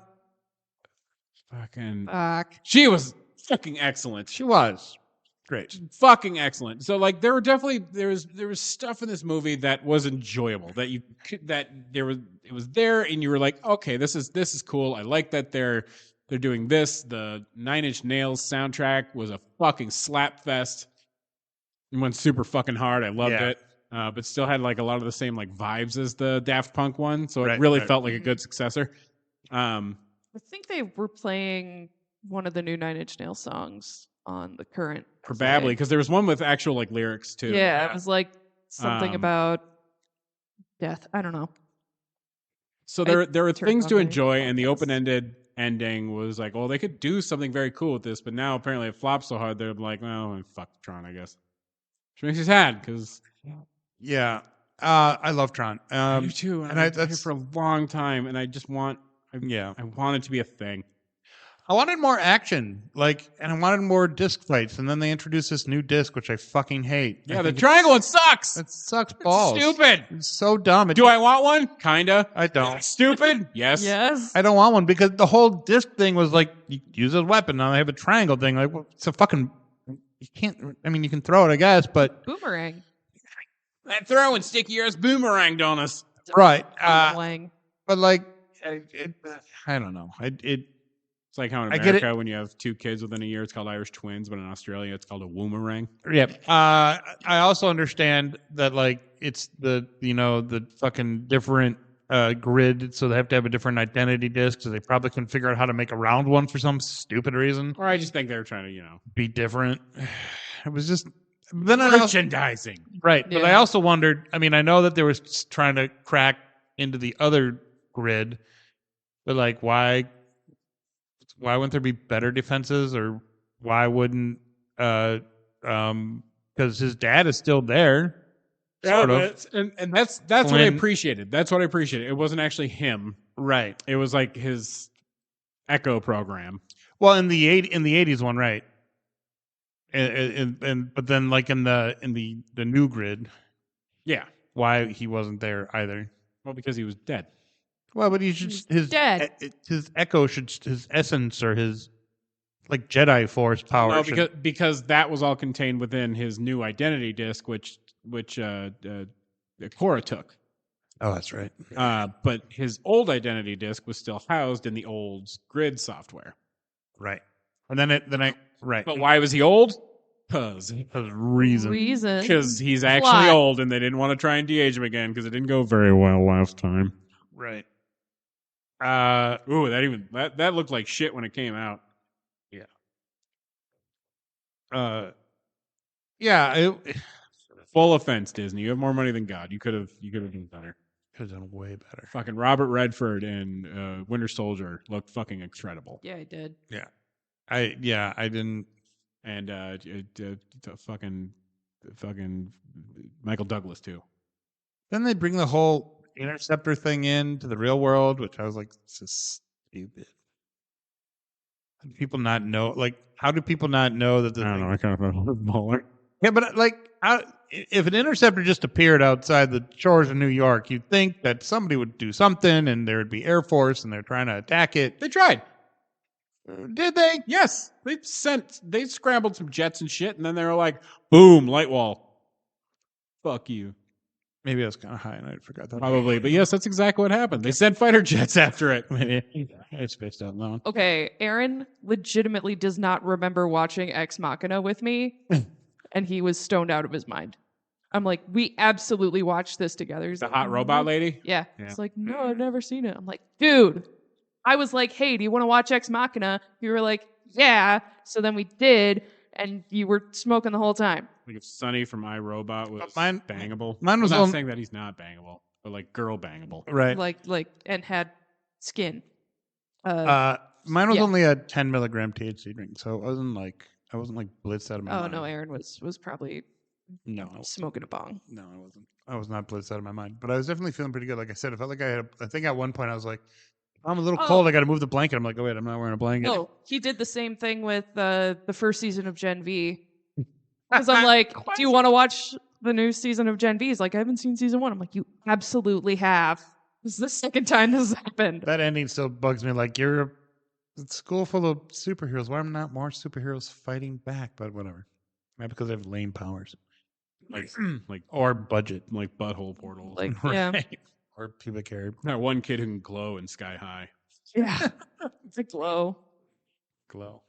She was fucking excellent. She was great. Fucking excellent. So like there was stuff in this movie that was enjoyable, it was there and you were like, okay, this is cool. I like that they're doing this. The 9 Inch Nails soundtrack was a fucking slap fest. It went super fucking hard. I loved it. But still had like a lot of the same like vibes as the Daft Punk one. So it really felt like a good successor. I think they were playing one of the new 9 Inch Nails songs on the current. Probably, because there was one with actual like lyrics too. Yeah, it was like something about death. I don't know. So there are things to enjoy, and the open-ended ending was like, well, they could do something very cool with this, but now apparently it flopped so hard they're like, well, fuck Tron, I guess. Which makes me sad because. Yeah, I love Tron. I do too, and I've been here for a long time, and I just want. I want it to be a thing. I wanted more action, and I wanted more disc fights, and then they introduced this new disc, which I fucking hate. Yeah, the triangle one sucks. It sucks balls. Stupid. It's so dumb. Do I want one? Kinda. I don't. Stupid? Yes. Yes. I don't want one because the whole disc thing was like, you use a weapon. Now they have a triangle thing. Like, well, it's a fucking. You can't. I mean, you can throw it, I guess, but Boomerang. That throwing sticky ass boomerang on us. right. Boomerang. But like, I don't know. It's like how in I get America, when you have 2 kids within a year, it's called Irish twins, but in Australia, it's called a woomerang. Yeah. I also understand that like it's the fucking different grid, so they have to have a different identity disc, so they probably couldn't figure out how to make a round one for some stupid reason. Or I just think they're trying to, Be different. It was just then merchandising. Right. But Yeah. I also wondered, I mean, I know that they were trying to crack into the other grid, but like why wouldn't there be better defenses, or why wouldn't because his dad is still there. Sort of. And that's what I appreciated. That's what I appreciated. It wasn't actually him. Right. It was like his Echo program. Well, in the 80s one, right. And but then like in the new grid, Yeah. why he wasn't there either. Well, because he was dead. Well, but he should his dead. His echo should his essence or his like Jedi Force power. No, because that was all contained within his new identity disc, which Korra took. Oh, that's right. But his old identity disc was still housed in the old grid software. Right. And then right. But why was he old? Because reason. he's actually Plot. old, and they didn't want to try and de-age him again because it didn't go very well last time. Right. Ooh, that looked like shit when it came out. Yeah. Full offense, Disney. You have more money than God. You could have done better. Could have done way better. Fucking Robert Redford and Winter Soldier looked fucking incredible. Yeah, I did. Yeah. I didn't. And fucking Michael Douglas too. Then they bring the whole interceptor thing into the real world, which I was like, this is stupid. How do people not know? Like, how do people not know that the I don't know. I kind of thought it was baller. Yeah, but like, if an interceptor just appeared outside the shores of New York, you'd think that somebody would do something, and there would be Air Force, and they're trying to attack it. They tried. Did they? Yes, they scrambled some jets and shit, and then they were like, "Boom, light wall." Fuck you. Maybe I was kind of high, and I forgot that. Probably, but yes, that's exactly what happened. They sent fighter jets after it. I spaced out loud. Okay, Aaron legitimately does not remember watching Ex Machina with me, and he was stoned out of his mind. I'm like, we absolutely watched this together. He's The like, hot robot lady. Yeah. Yeah. It's like, no, I've never seen it. I'm like, dude. I was like, hey, do you want to watch Ex Machina? You were like, yeah. So then we did, and you were smoking the whole time. Like if Sonny from iRobot was bangable. Mine was I'm not on- saying that he's not bangable, but like girl bangable. Right. Like, and had skin. Mine was yeah. only a 10 milligram THC drink, so I wasn't like blitzed out of my Oh mind. no, Aaron was probably No, smoking a bong. no, I wasn't. I was not blitzed out of my mind, but I was definitely feeling pretty good. Like I said, it felt like I think at one point I was like, I'm a little cold. I got to move the blanket. I'm like, oh wait, I'm not wearing a blanket. No, he did the same thing with the first season of Gen V. Because I'm like, do you want to watch the new season of Gen V? He's like, I haven't seen season 1. I'm like, you absolutely have. This is the second time this has happened. That ending still bugs me. Like you're a school full of superheroes. Why are not more superheroes fighting back? But whatever. Maybe because they have lame powers, Like or budget, like butthole portals. Like, yeah. Right. Or pubic hair. That one kid who can glow in Sky High. Yeah. It's a glow. Glow.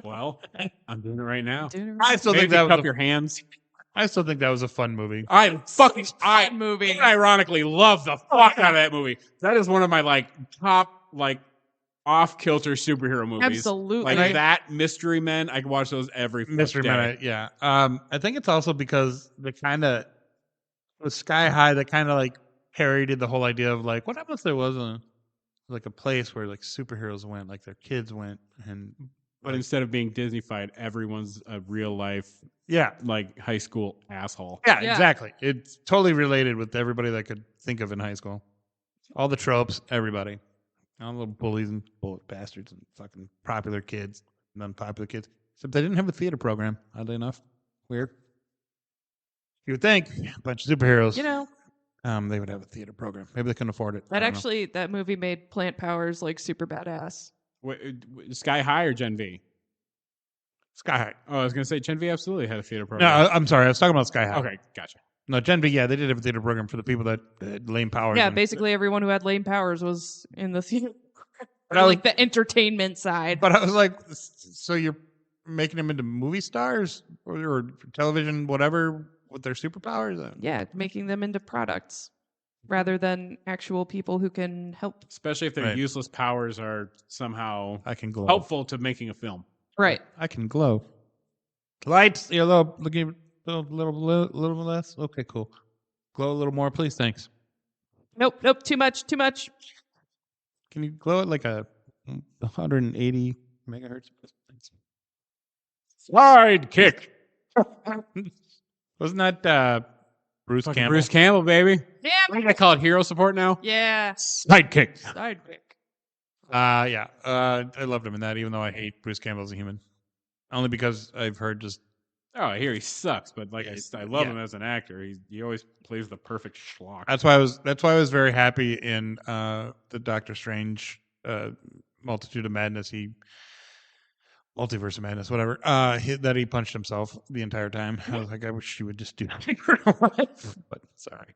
Well, I'm doing it right now. I still Maybe think that was cup a, your hands. I still think that was a fun movie. I movie. ironically love the fuck out of that movie. That is one of my like top like off kilter superhero movies. Absolutely. Like that, Mystery Men. I can watch those every Mystery day. Man, yeah. I think it's also because the kind of with Sky High, that kind of like parodied the whole idea of like, what happens if there was a place where like superheroes went, like their kids went, and But instead of being Disney-fied, everyone's a real life yeah, like high school asshole. yeah, Yeah. exactly. It's totally related with everybody that I could think of in high school. All the tropes, everybody. All little bullies and bullet bastards and fucking popular kids and unpopular kids. Except they didn't have a theater program, oddly enough. Weird. You would think a bunch of superheroes. You know, They would have a theater program. Maybe they couldn't afford it. that movie made plant powers like super badass. Sky High or Gen V? Sky High. Oh, I was gonna say Gen V absolutely had a theater No, program. I'm sorry. I was talking about Sky High. Okay, gotcha. No, Gen V, yeah, they did have a theater program for the people that had lame powers. Yeah, and- basically everyone who had lame powers was in the theater. But I was- Like the entertainment side. But I was like, so you're making them into movie stars or television, whatever, with their superpowers? Yeah, making them into products rather than actual people who can help. Especially if their Right. useless powers are somehow I can glow. helpful to making a film. Right. I can glow. Lights, you're a little less. Okay, cool. Glow a little more, please. Thanks. Nope, too much. Can you glow it like a 180 megahertz? Thanks. Slide kick. Wasn't that Bruce Fucking Campbell? Bruce Campbell, baby. Damn What do they call it? Hero support now? Yeah. Sidekick. Sidekick. Yeah. I loved him in that, even though I hate Bruce Campbell as a human. Only because I've heard just Oh, I hear he sucks, but like I love Yeah. him as an actor. He always plays the perfect schlock. that's why I was very happy in the Doctor Strange Multitude of Madness. Multiverse of Madness, whatever. That he punched himself the entire time. I was like, I wish he would just do that in real life. But sorry.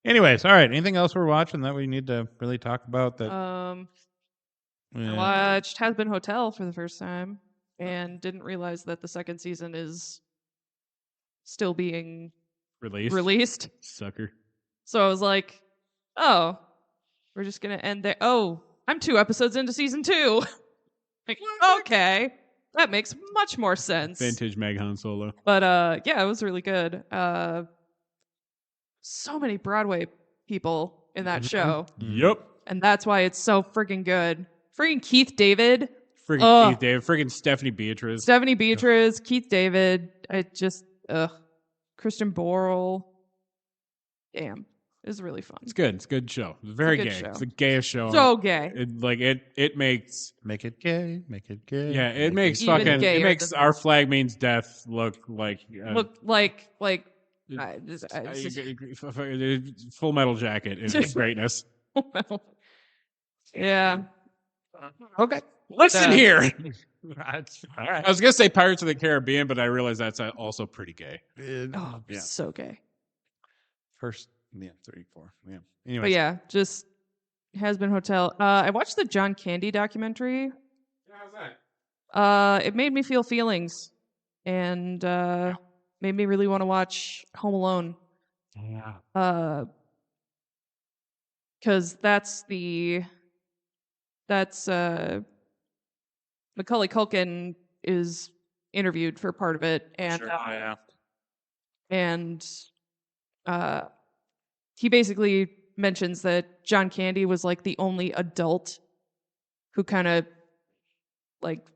Anyways, all right. Anything else we're watching that we need to really talk about? That I yeah. watched Hazbin Hotel for the first time and didn't realize that the second season is still being released. Sucker. So I was like, oh, we're just going to end there. Oh, I'm 2 episodes into season 2. Like, okay. That makes much more sense. Vintage Meghan Solo. But yeah, it was really good. So many Broadway people in that show. Yep. And that's why it's so freaking good. Freaking Keith David, Friggin' Keith David. Friggin' Stephanie Beatriz. Stephanie Beatriz, Keith David. Christian Borle. Damn. It was really fun. It's good. It's a good show. It's very good gay. show. It's the gayest show. So gay. It makes Make it gay. Make it gay. yeah. It makes Even fucking gayer it makes than Our this. Flag Means Death look like Full Metal Jacket in its greatness. yeah. Okay. Listen here. All right. I was gonna say Pirates of the Caribbean, but I realized that's also pretty gay. Oh, Yeah. so gay. First, 3, 4. Yeah. Anyways. But yeah, just Hazbin Hotel. I watched the John Candy documentary. How's that? It made me feel feelings and made me really want to watch Home Alone. Yeah. Because that's Macaulay Culkin is interviewed for part of it, and Sure. Yeah. and he basically mentions that John Candy was like the only adult who kind of like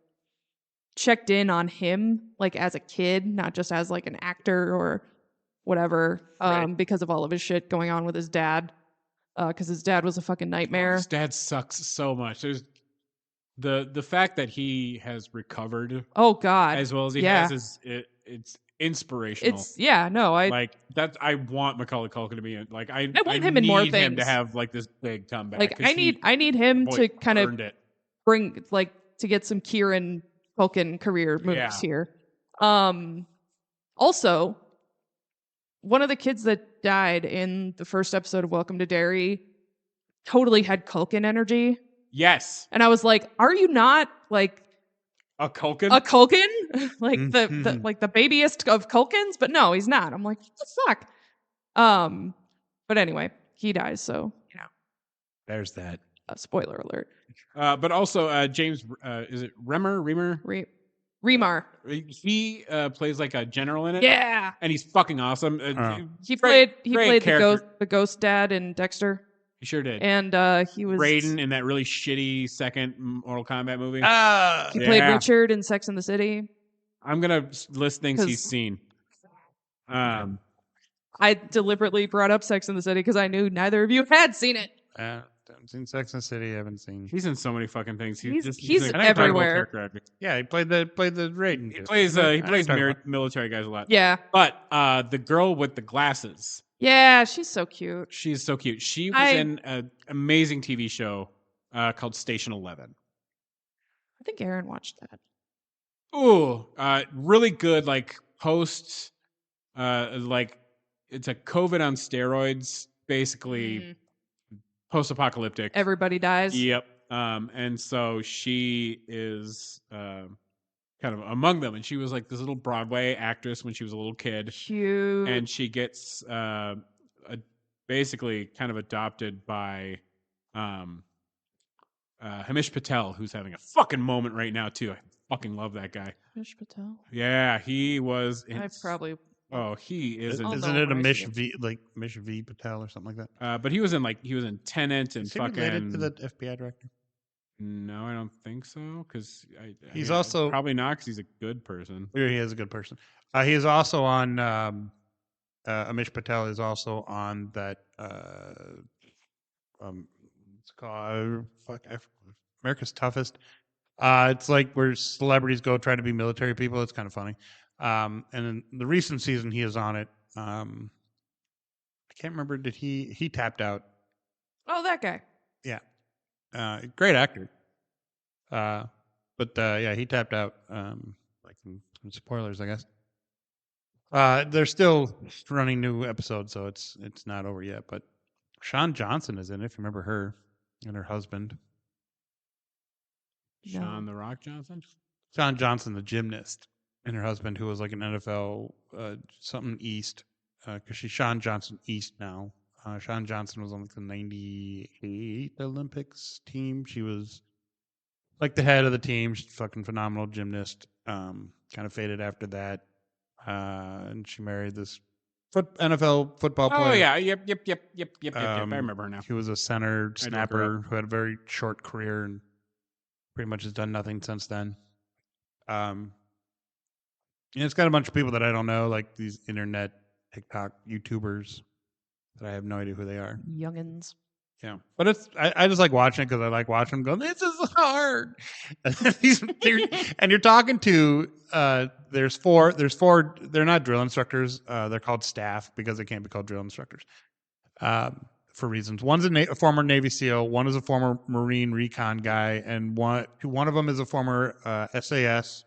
checked in on him like as a kid, not just as like an actor or whatever, Right. because of all of his shit going on with his dad, because his dad was a fucking nightmare. His dad sucks so much. There's the fact that he has recovered Oh God, as well as he Yeah. has is it's inspirational. it's I like that. I want Macaulay Culkin to be in. Like I want him in more need him to things. have like this big comeback. like 'cause I need him boy, to kind of earned it. bring like to get some Kieran Culkin career moves Yeah. here. Also, one of the kids that died in the first episode of Welcome to Derry totally had Culkin energy, Yes, and I was like, "Are you not like a Culkin. a Culkin, like the Mhm. like the babyest of Culkins?" But no, he's not. I'm like, what the fuck? But anyway, he dies. So There's that. spoiler alert. But also James is it Remer? Remar. He plays like a general in it. Yeah, and he's fucking awesome. he Great- played great the character. ghost dad in Dexter. He sure did. And he was Raiden in that really shitty second Mortal Kombat movie. he played Yeah. Richard in Sex and the City. I'm gonna list things he's 'Cause- seen. I deliberately brought up Sex and the City because I knew neither of you had seen it. haven't seen Sex and the City. I haven't seen. He's in so many fucking things. He's an incredible everywhere. character actor. Yeah, he played the Raiden. He plays military guys a lot. Yeah. But the girl with the glasses, Yeah, she's so cute. she's so cute. She was in an amazing TV show called Station 11. I think Aaron watched that. Ooh, really good. Like post, like it's a COVID on steroids, basically post-apocalyptic. Everybody dies. Yep. And so she is kind of among them, and she was like this little Broadway actress when she was a little kid, Cute. and she gets basically kind of adopted by Hamish Patel, who's having a fucking moment right now too. I fucking love that guy. Mish Patel. Yeah, he was. I probably. Oh, he is. Isn't it a Mish V Patel or something like that? But he was in Tenet and Is he fucking. related to the FBI director? No, I don't think so. Because He's also- probably not. Because he's a good person. Yeah, he is a good person. He is also on. Amish Patel is also on that. It's called America's Toughest. It's like where celebrities go try to be military people. It's kind of funny. And in the recent season, he is on it. I can't remember. Did he tapped out? Oh, that guy. Yeah, great actor. But yeah, he tapped out. Like some spoilers, I guess. They're still running new episodes, so it's not over yet. But Shawn Johnson is in it. If you remember her and her husband, Sean the Rock Johnson. Shawn Johnson, the gymnast, and her husband, who was like an NFL something East, because she's Shawn Johnson East now. Shawn Johnson was on like the '98 Olympics team. She was like the head of the team. She's a fucking phenomenal gymnast. Kind of faded after that, and she married this NFL football player. Oh yeah, yep. I remember her now. He was a center snapper who had a very short career and pretty much has done nothing since then. And it's got a bunch of people that I don't know, like these internet TikTok YouTubers that I have no idea who they are. Youngins. Yeah, but I just like watching it because I like watching them go, this is hard. And you're talking to there's four. They're not drill instructors. They're called staff because they can't be called drill instructors for reasons. One's a former Navy SEAL. One is a former Marine recon guy, and one of them is a former SAS.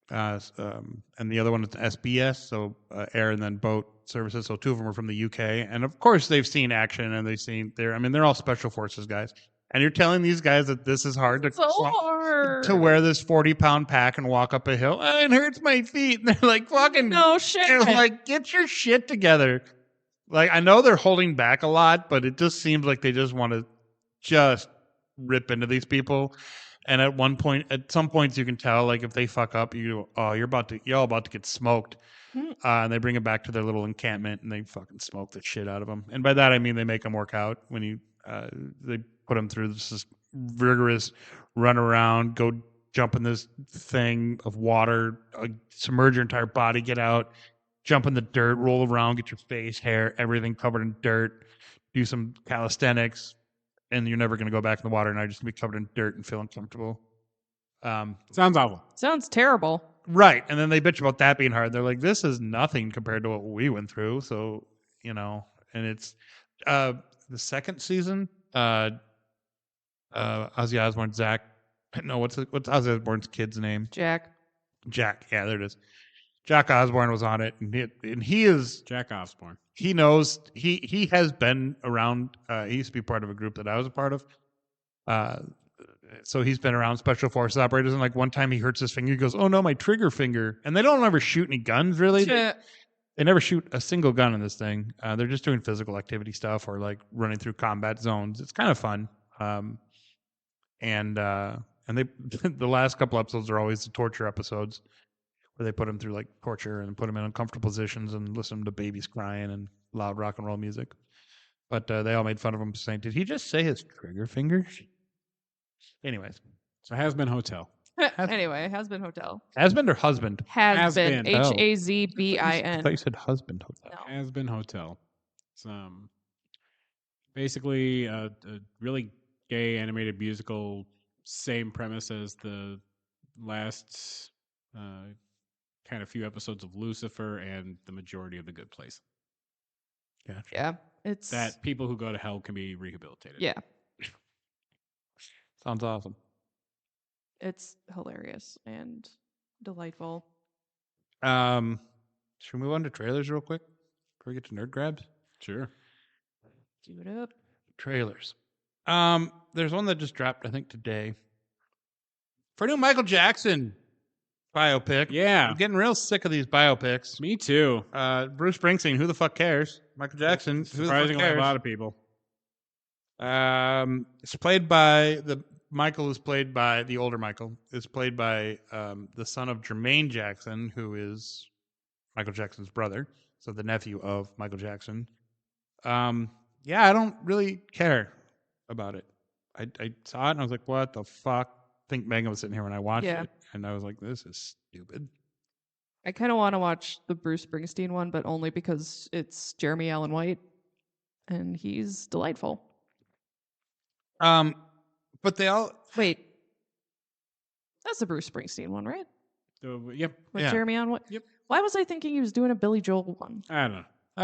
And the other one is SBS, so air and then boat services. So two of them are from the UK, and of course they've seen action and they're all special forces guys. And you're telling these guys that this is hard to wear this 40-pound pack and walk up a hill. It hurts my feet. And they're like, fucking no shit. They're like, get your shit together. Like, I know they're holding back a lot, but it just seems like they just want to just rip into these people. And at some points, you can tell, like, if they fuck up, you're all about to get smoked. And they bring them back to their little encampment, and they fucking smoke the shit out of them. And by that, I mean they make them work out. When they put them through this rigorous run around, go jump in this thing of water, submerge your entire body, get out, jump in the dirt, roll around, get your face, hair, everything covered in dirt, do some calisthenics. And you're never going to go back in the water, and I just be covered in dirt and feel uncomfortable. Sounds awful. Sounds terrible. Right. And then they bitch about that being hard. They're like, this is nothing compared to what we went through. So, and it's the second season, Ozzy Osbourne, Zach. No, what's Ozzy Osbourne's kid's name? Jack. Yeah, there it is. Jack Osbourne was on it, and he is Jack Osbourne. He knows he has been around. He used to be part of a group that I was a part of. So he's been around special forces operators, and like one time he hurts his finger. He goes, "Oh no, my trigger finger!" And they don't ever shoot any guns, really. They never shoot a single gun in this thing. They're just doing physical activity stuff or like running through combat zones. It's kind of fun. And they the last couple episodes are always the torture episodes, where they put him through like torture and put him in uncomfortable positions and listen to babies crying and loud rock and roll music. But they all made fun of him saying, "Did he just say his trigger finger?" Anyways, so Hazbin Hotel. Anyway, Hazbin Hotel. Hazbin or husband? Hazbin. Hazbin. Hazbin. I thought you said husband hotel. No. Hazbin Hotel. It's Basically, a really gay animated musical, same premise as the last kind of few episodes of Lucifer and the majority of The Good Place. Gotcha. Yeah, it's That people who go to hell can be rehabilitated. Yeah, Sounds awesome. it's hilarious and delightful. Should we move on to trailers real quick before we get to nerd grabs? Sure. Do it up. Trailers. There's one that just dropped, I think, today. For a new Michael Jackson biopic. Yeah. I'm getting real sick of these biopics. Me too. Bruce Springsteen, who the fuck cares? Michael Jackson, who the fuck Surprisingly, cares? a lot of people. It's played by Michael is played by the older Michael is played by the son of Jermaine Jackson, who is Michael Jackson's brother, so the nephew of Michael Jackson. Yeah, I don't really care about it. I saw it and I was like, what the fuck? I think Megan was sitting here when I watched Yeah. it, and I was like, this is stupid. I kind of want to watch the Bruce Springsteen one, but only because it's Jeremy Allen White, and he's delightful. But they all Wait, that's the Bruce Springsteen one, right? Yep. With Yeah. Jeremy Allen White. Yep. Why was I thinking he was doing a Billy Joel one? I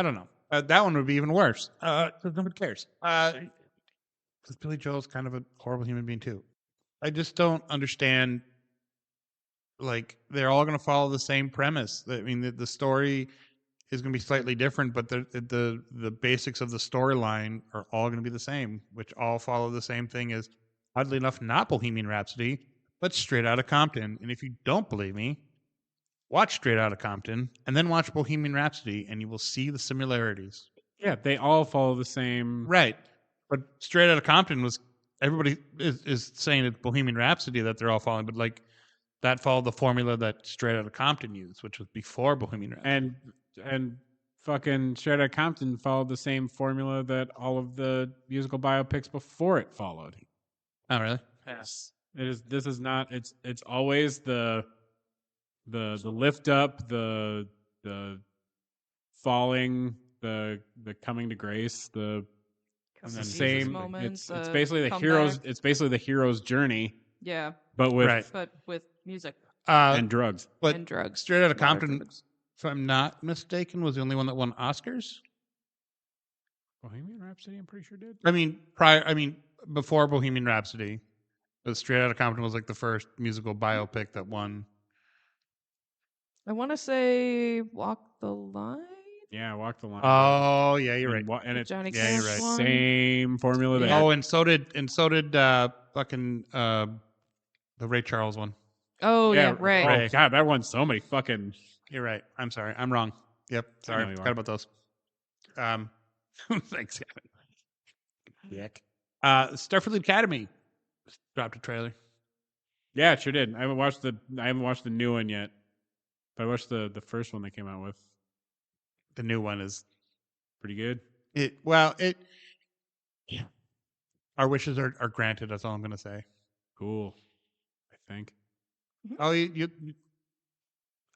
don't know. that one would be even worse. Because nobody cares. Because Billy Joel's kind of a horrible human being too. I just don't understand. Like they're all going to follow the same premise. I mean, the story is going to be slightly different, but the basics of the storyline are all going to be the same, which all follow the same thing as, oddly enough, not Bohemian Rhapsody, but Straight Outta Compton. And if you don't believe me, watch Straight Outta Compton and then watch Bohemian Rhapsody, and you will see the similarities. Yeah, they all follow the same. Right. But Straight Outta Compton was, everybody is saying it's Bohemian Rhapsody that they're all following, but like that followed the formula that Straight Outta Compton used, which was before Bohemian Rhapsody. And fucking Straight Outta Compton followed the same formula that all of the musical biopics before it followed. Oh, really? Yes. It is. This is not. It's always the lift up, the falling, the coming to grace, the Jesus same. moment, It's the basically the comeback. hero's. It's basically the hero's journey, Yeah, but with Right. but with music and drugs. But and drugs. Straight Outta A lot of Compton, drugs. if I'm not mistaken, was the only one that won Oscars. Bohemian Rhapsody, I'm pretty sure did. I mean, before Bohemian Rhapsody, the Straight Outta Compton was like the first musical biopic that won. I want to say Walk the Line. Yeah, Walk the Line. Oh, yeah, you're right. And The it's Johnny yeah, you're Cash right. one. same formula. Yeah. Oh, and so did fucking the Ray Charles one. Oh yeah, right. Ray. Oh god, that won so many fucking. You're right. I'm sorry. I'm wrong. Yep. Sorry. know you Forgot are. about those. Thanks, Kevin. Yuck. Starfleet Academy dropped a trailer. Yeah, it sure did. I haven't watched the new one yet, but I watched the first one they came out with. The new one is Pretty good. our wishes are granted. That's all I'm going to say. Cool. I think. Oh,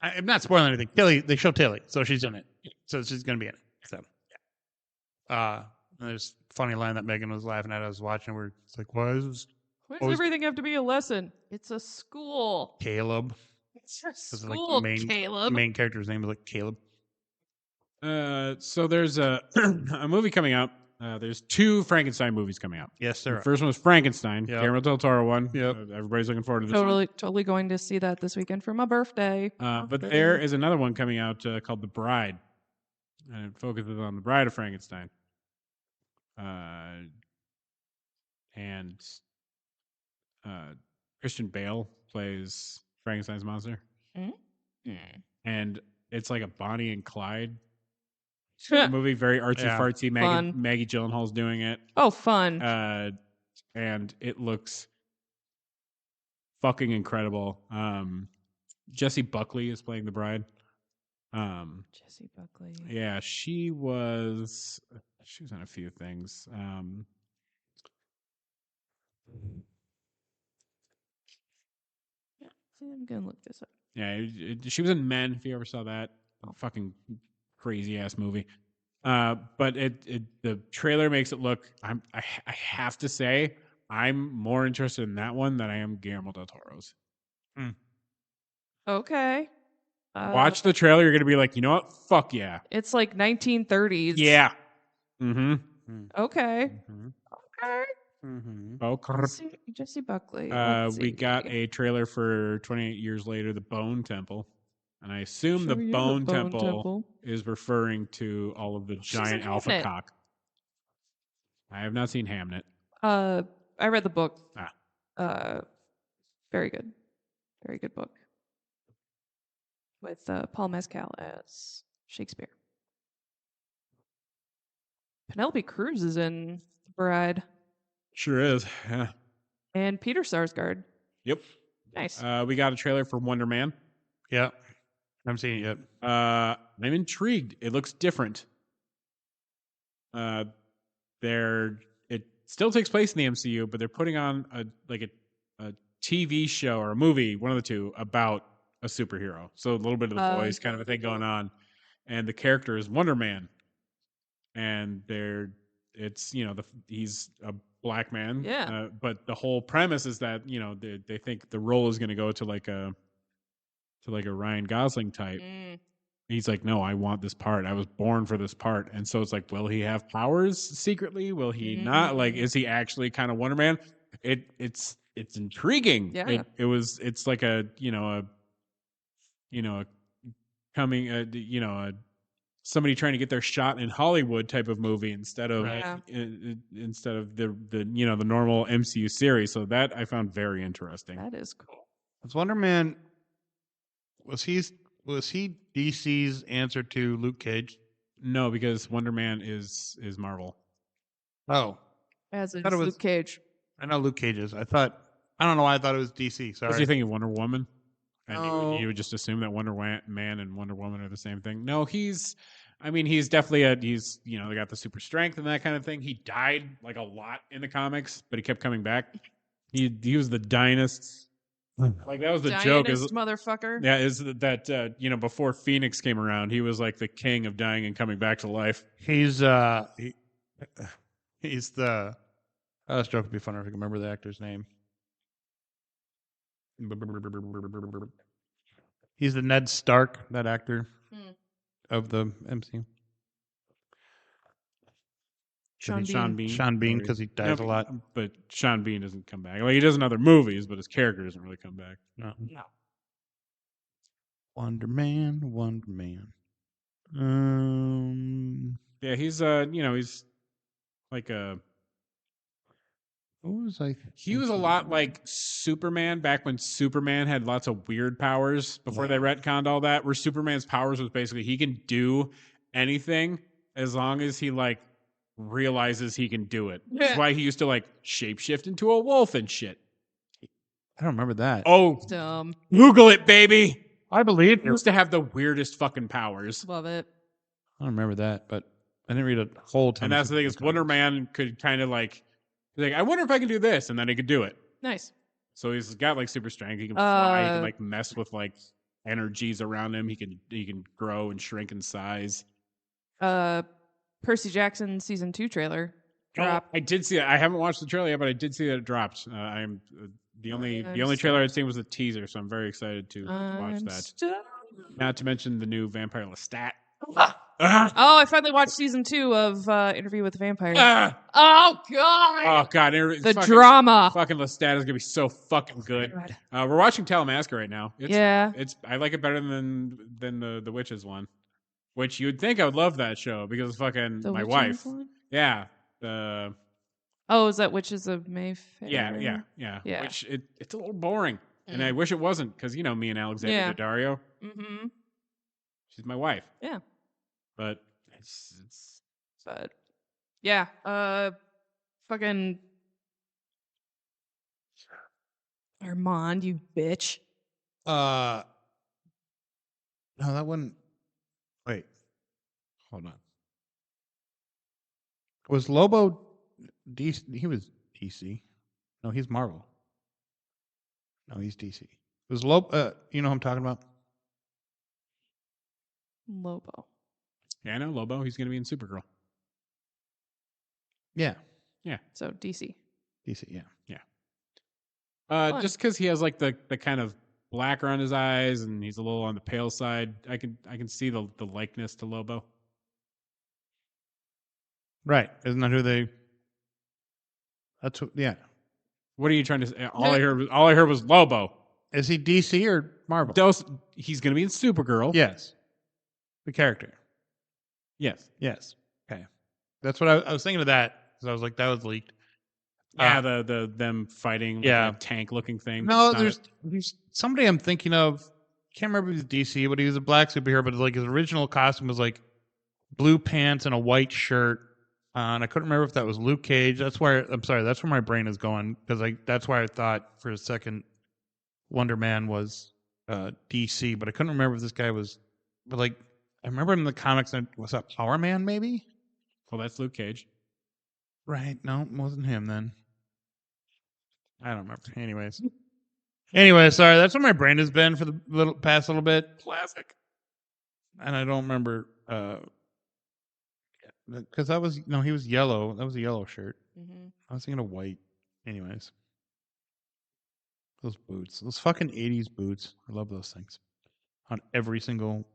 I'm not spoiling anything. Tilly, they show Tilly, so she's in it. So she's going to be in it. So, yeah. And there's a funny line that Megan was laughing at. I was watching where it's like, why is this Why Oh, does is- everything have to be a lesson? It's a school. Caleb? It's a This is school, like the Caleb. main character's name is like Caleb. So there's a a movie coming out. There's 2 Frankenstein movies coming out. Yes, The sir. first one was Frankenstein, Yep. Guillermo del Toro one. Yep. Everybody's looking forward to this one. Totally going to see that this weekend for my birthday. But there is another one coming out called The Bride, and it focuses on the bride of Frankenstein. And Christian Bale plays Frankenstein's monster, and it's like a Bonnie and Clyde movie, very artsy Yeah. fartsy. Fun. Maggie Gyllenhaal's doing it, Oh, fun. and it looks fucking incredible. Jessie Buckley is playing the bride. Jessie Buckley. Yeah, she was on a few things. I'm gonna look this up. Yeah, she was in Men. If you ever saw that, fucking crazy ass movie. But the trailer makes it look. I have to say, I'm more interested in that one than I am Guillermo del Toro's. Okay. Watch the trailer. You're gonna be like, you know what? Fuck yeah. It's like 1930s. Yeah. Mm-hmm. Okay. Mm-hmm. Okay. Mm-hmm. Okay. Jesse Buckley. Let's We see. got a trailer for 28 years later, the Bone Temple, and I assume the Show you the Bone Bone Temple Temple. is referring to all of the giant in alpha Hamnet. cock. I have not seen Hamnet. I read the book. Ah. Very good. Very good book. With Paul Mescal as Shakespeare. Penelope Cruz is in The Bride. Sure is. Yeah. And Peter Sarsgaard. Yep. Nice. We got a trailer for Wonderman. Yeah. I haven't seen it yet. I'm intrigued. It looks different. It still takes place in the MCU, but they're putting on a TV show or a movie, one of the two, about a superhero. So a little bit of the voice kind of a thing going on. And the character is Wonder Man. And he's a black man. Yeah. But the whole premise is that, they think the role is going to go to like a Ryan Gosling type. He's like, no, I want this part. I was born for this part. And so it's like, will he have powers secretly? Will he not? Like, is he actually kind of Wonder Man? It's intriguing. Yeah. It's like somebody trying to get their shot in Hollywood type of movie instead of the normal MCU series. So that I found very interesting. That is cool. Was Wonder Man? Was he DC's answer to Luke Cage? No, because Wonder Man is Marvel. Oh, As is thought it was- Luke Cage. I know Luke Cage is. I don't know why I thought it was DC. Sorry. Was you thinking Wonder Woman? And you Oh. would just assume that Wonder Man and Wonder Woman are the same thing. No, he's definitely they got the super strength and that kind of thing. He died like a lot in the comics, but he kept coming back. He was the Dynast. Like that was the joke. Is motherfucker. Yeah, is that before Phoenix came around, he was like the king of dying and coming back to life. He's he's the. This joke would be funner if I can remember the actor's name. He's the Ned Stark, that actor of the MCU. Sean Bean. Sean Bean, because he dies a lot. But Sean Bean doesn't come back. Like he does in other movies, but his character doesn't really come back. No. No. Wonder Man. Yeah, he's he's like a. What was I? He was a lot like Superman back when Superman had lots of weird powers before they retconned all that. Where Superman's powers was basically he can do anything as long as he like realizes he can do it. That's why he used to like shapeshift into a wolf and shit. I don't remember that. Oh, Dumb. Google it, baby. I believe He used to have the weirdest fucking powers. Love it. I don't remember that, but I didn't read a whole ton. And that's the thing is Wonder Man could kind of like I wonder if I can do this, and then he could do it. Nice. So he's got like super strength. He can fly. He can like mess with like energies around him. He can grow and shrink in size. Percy Jackson season 2 trailer dropped. I did see it. I haven't watched the trailer yet, but I did see that it dropped. I'm the only trailer I'd seen was a teaser, so I'm very excited to watch that. Not to mention the new Vampire Lestat. Oh, I finally watched season 2 of Interview with the Vampire. Oh God! Oh god! The drama. Fucking Lestat is gonna be so fucking good. God. We're watching Talamasca right now. Yeah. I like it better than the Witches one, which you'd think I would love that show because of fucking The my Witches wife. one? Yeah. Oh, is that Witches of Mayfair? Yeah. Yeah. Which it's a little boring, and I wish it wasn't because me and Alexander Daddario. Mm-hmm. She's my wife. Yeah. But But yeah, fucking Armand, you bitch. No, that wouldn't. Wait, hold on. Was Lobo DC? He was DC. No, he's Marvel. No, he's DC. Was Lobo? You know who I'm talking about? Lobo. Yeah, I know Lobo. He's going to be in Supergirl. Yeah. So DC. DC, yeah. Fun. Just because he has like the kind of black around his eyes and he's a little on the pale side, I can see the likeness to Lobo. Right. Isn't that who they... That's what... Yeah. What are you trying to say? All I heard was Lobo. Is he DC or Marvel? He's going to be in Supergirl. Yes. The character. Yes. Yes. Okay. That's what I was thinking of that. Because I was like, that was leaked. Yeah, the them fighting like Yeah. a tank looking thing. No, It's not there's somebody I'm thinking of. Can't remember if he was DC, but he was a black superhero. But like his original costume was like blue pants and a white shirt. And I couldn't remember if that was Luke Cage. That's where my brain is going because that's why I thought for a second Wonderman was DC, but I couldn't remember if this guy was. But like I remember in the comics, was that Power Man maybe? well, that's Luke Cage. Right? No, it wasn't him then. I don't remember. Anyway, sorry. That's what my brain has been for the past little bit. Classic. And I don't remember because he was yellow. That was a yellow shirt. Mm-hmm. I was thinking of white. Anyways, those boots, those fucking 80s boots. I love those things on every single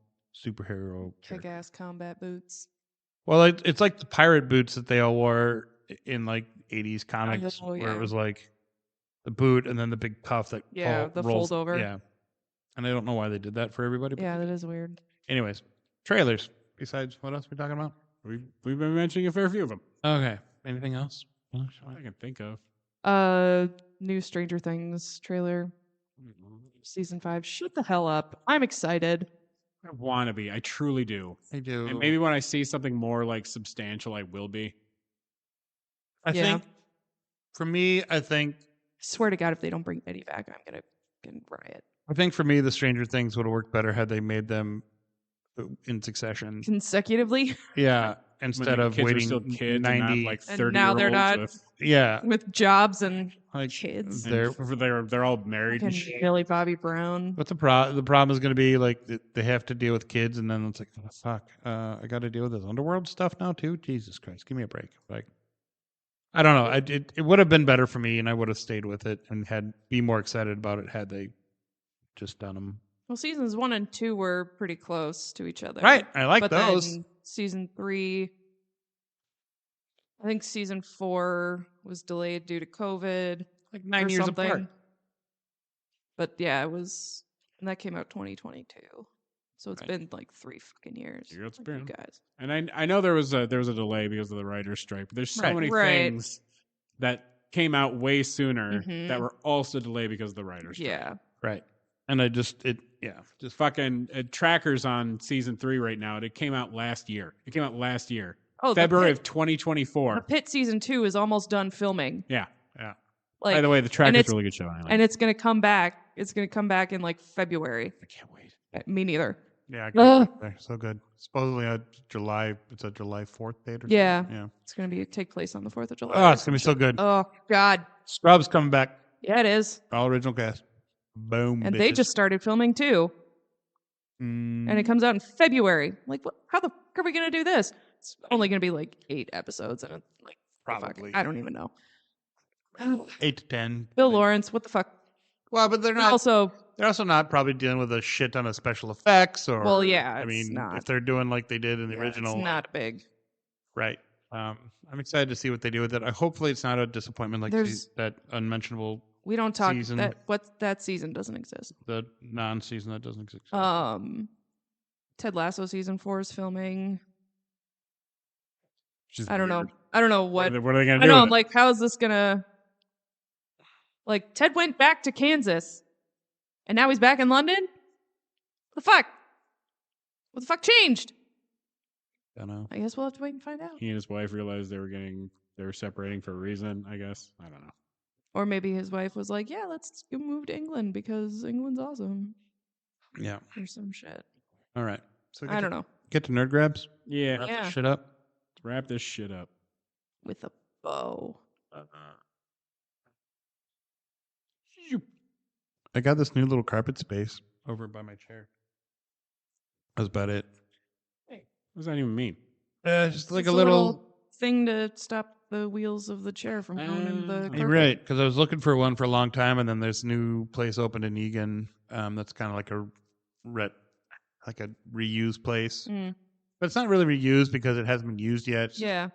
superhero. Kick-ass combat boots. Well, it's like the pirate boots that they all wore in like 80s comics, where it was like the boot and then the big cuff that rolls fold over. Yeah, and I don't know why they did that for everybody. But Yeah, that is weird. anyways, trailers. Besides, what else are we talking about? We've been mentioning a fair few of them. Okay. Anything else? I can think of. New Stranger Things trailer. Season 5. Shut the hell up. I'm excited. I want to be. I truly do. I do. And maybe when I see something more like substantial, I will be. I think for me, I swear to God, if they don't bring Eddie back, I'm gonna riot. I think for me, the Stranger Things would have worked better had they made them in succession Consecutively. Yeah, instead of waiting still kids 90. And not like 30 and now they're not with jobs and like kids. They're all married and shit. Millie Bobby Brown. What's the problem? The problem is going to be like they have to deal with kids, and then it's like, oh, fuck, I got to deal with this underworld stuff now too. Jesus Christ, give me a break. Like, I don't know. It would have been better for me, and I would have stayed with it and be more excited about it had they just done them. Well, seasons 1 and 2 were pretty close to each other. Right, I like but those. Then season 3, I think season 4 was delayed due to COVID. Like 9 years something. apart. But yeah, it was, and that came out 2022. So it's been like 3 fucking years. Yeah, it's like been. You guys. And I know there was a delay because of the writer's strike, but there's so many things that came out way sooner that were also delayed because of the writer's strike. Yeah. Right. And just fucking trackers on season 3 right now. It came out last year. Oh, February of 2024. The Pit season 2 is almost done filming. Yeah. Like, by the way, the tracker's a really good show. And it's gonna come back. It's gonna come back in like February. I can't wait. Me neither. Yeah, they're so good. Supposedly it's a July 4th date or something. Yeah. It's gonna take place on the 4th of July. Oh, it's gonna be so good. Oh God. Scrubs coming back. Yeah, it is. All original cast. Boom. And bitches. they just started filming too. And it comes out in February. Like, how the fuck are we gonna do this? It's only gonna be like 8 episodes, and it's like probably. I don't even know. 8 to 10. Bill Lawrence, what the fuck? Well, but they're not. They're also not probably dealing with a shit ton of special effects or. Well, yeah. I mean, not. if they're doing like they did in the original, it's not big. Right. I'm excited to see what they do with it. Hopefully, it's not a disappointment like that unmentionable. We don't talk season. That season doesn't exist. The non-season that doesn't exist. Ted Lasso season 4 is filming. Just I don't weird. know. I don't know what. What are they gonna do? I know. with I'm like, how is this gonna? Like, Ted went back to Kansas, and now he's back in London. What the fuck? What the fuck changed? Don't know. I guess we'll have to wait and find out. He and his wife realized they were separating for a reason. I guess I don't know. Or maybe his wife was like, "Yeah, let's go move to England because England's awesome." Yeah. Or some shit. All right. So I don't know. Get to nerd grabs. Yeah. Wrap this shit up. Let's wrap this shit up With a bow. I got this new little carpet space over by my chair. That's about it. Hey. does that even mean? Just like It's a little thing to stop the wheels of the chair from going into the You're carpet. right, because I was looking for one for a long time, and then there's a new place opened in Egan. That's kind of like a reuse place, Mm. but it's not really reused because it hasn't been used yet. It's Yeah.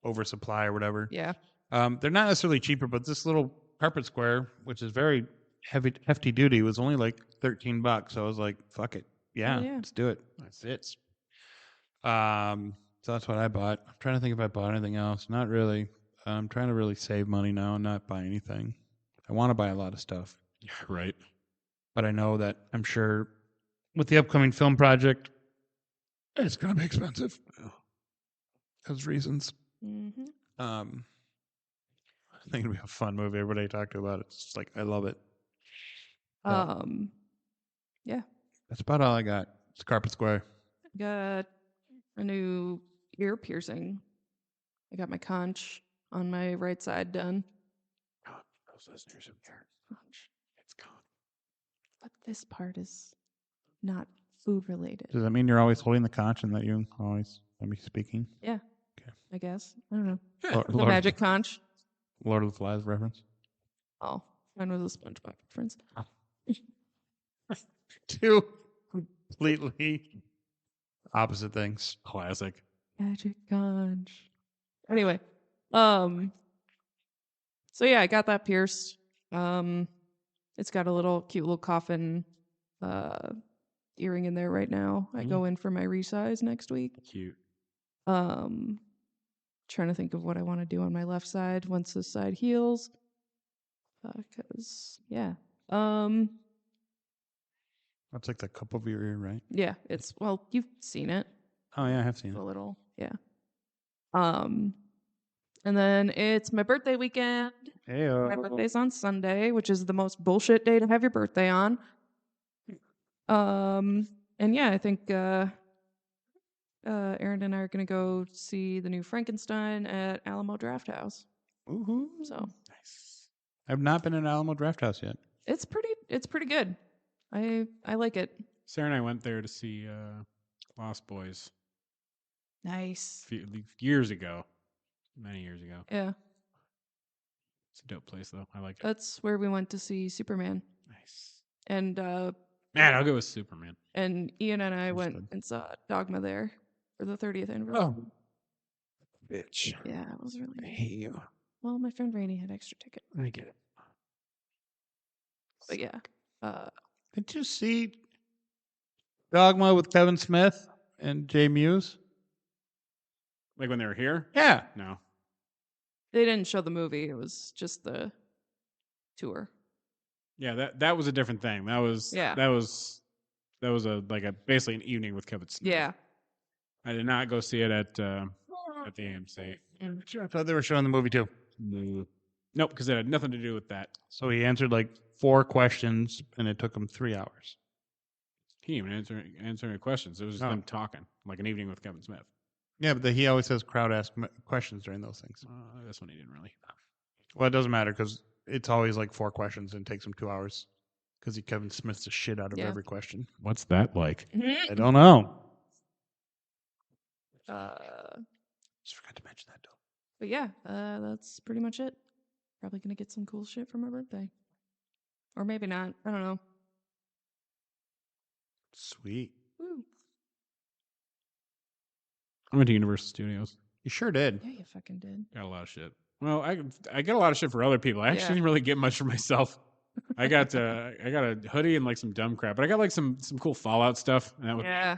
oversupply or whatever. Yeah. They're not necessarily cheaper, but this little carpet square, which is very hefty duty, was only like $13. So I was like, "Fuck it, yeah, Yeah. let's do it." That's it. So that's what I bought. I'm trying to think if I bought anything else. Not really. I'm trying to really save money now and not buy anything. I want to buy a lot of stuff, Right. but I know that I'm sure with the upcoming film project, it's going to be expensive. Because reasons. Mm-hmm. I think it'll be a fun movie. Everybody I talk to about it, it's just like I love it. Yeah. That's about all I got. It's Carpet Square. Got a new ear piercing. I got my conch on my right side done. Those listeners are there. Conch. It's gone. But this part is not food related. Does that mean you're always holding the conch and that you always let me speaking? Yeah. Okay. I guess. I don't know. Lord, The magic conch. Lord of the Flies reference. Oh, mine was a SpongeBob reference. Two completely opposite things. Classic. Magic conch. Anyway, so yeah, I got that pierced. It's got a cute little coffin earring in there right now. I go in for my resize next week. Cute. Trying to think of what I want to do on my left side once this side heals. Because That's like the cup of your ear, right? yeah, it's you've seen it. Oh yeah, I have seen A it. little, yeah. And then it's my birthday weekend. Hey, My birthday's on Sunday, which is the most bullshit day to have your birthday on. And yeah, I think Aaron and I are gonna go see the new Frankenstein at Alamo Drafthouse. Woohoo! So Nice. I've not been in Alamo Drafthouse yet. it's pretty good. I like it. Sarah and I went there to see Lost Boys Nice. years ago. Many years ago. Yeah, It's a dope place, though. I like it. that's where we went to see Superman. Nice. And Man, I'll go with Superman. and Ian and I went Understood. and saw Dogma there for the 30th anniversary. Oh, bitch. Yeah, it was really I nice. hate you. Well, my friend Rainey had extra ticket. I get it. But yeah. Did you see Dogma with Kevin Smith and Jay Muse? Like when they were here? Yeah. No. They didn't show the movie. It was just the tour. Yeah, that was a different thing. That was basically an evening with Kevin Smith. Yeah. I did not go see it at the AMC. I thought they were showing the movie too. Nope, because it had nothing to do with that. So he answered like 4 questions, and it took him 3 hours. He didn't even answer any questions. It was just Oh. them talking, like an evening with Kevin Smith. Yeah, but he always has crowd ask questions during those things. This one he didn't really. Well, it doesn't matter because it's always like 4 questions and it takes him 2 hours because he Kevin Smiths the shit out of Yeah. every question. What's that like? I don't know. Just forgot to mention that, though. But yeah, that's pretty much it. Probably gonna get some cool shit for my birthday. Or maybe not. I don't know. Sweet. Woo. I went to Universal Studios. You sure did. Yeah, you fucking did. Got a lot of shit. Well, I get a lot of shit for other people. I actually Yeah. didn't really get much for myself. I got a hoodie and like some dumb crap, but I got like some cool Fallout stuff. And that was, Yeah.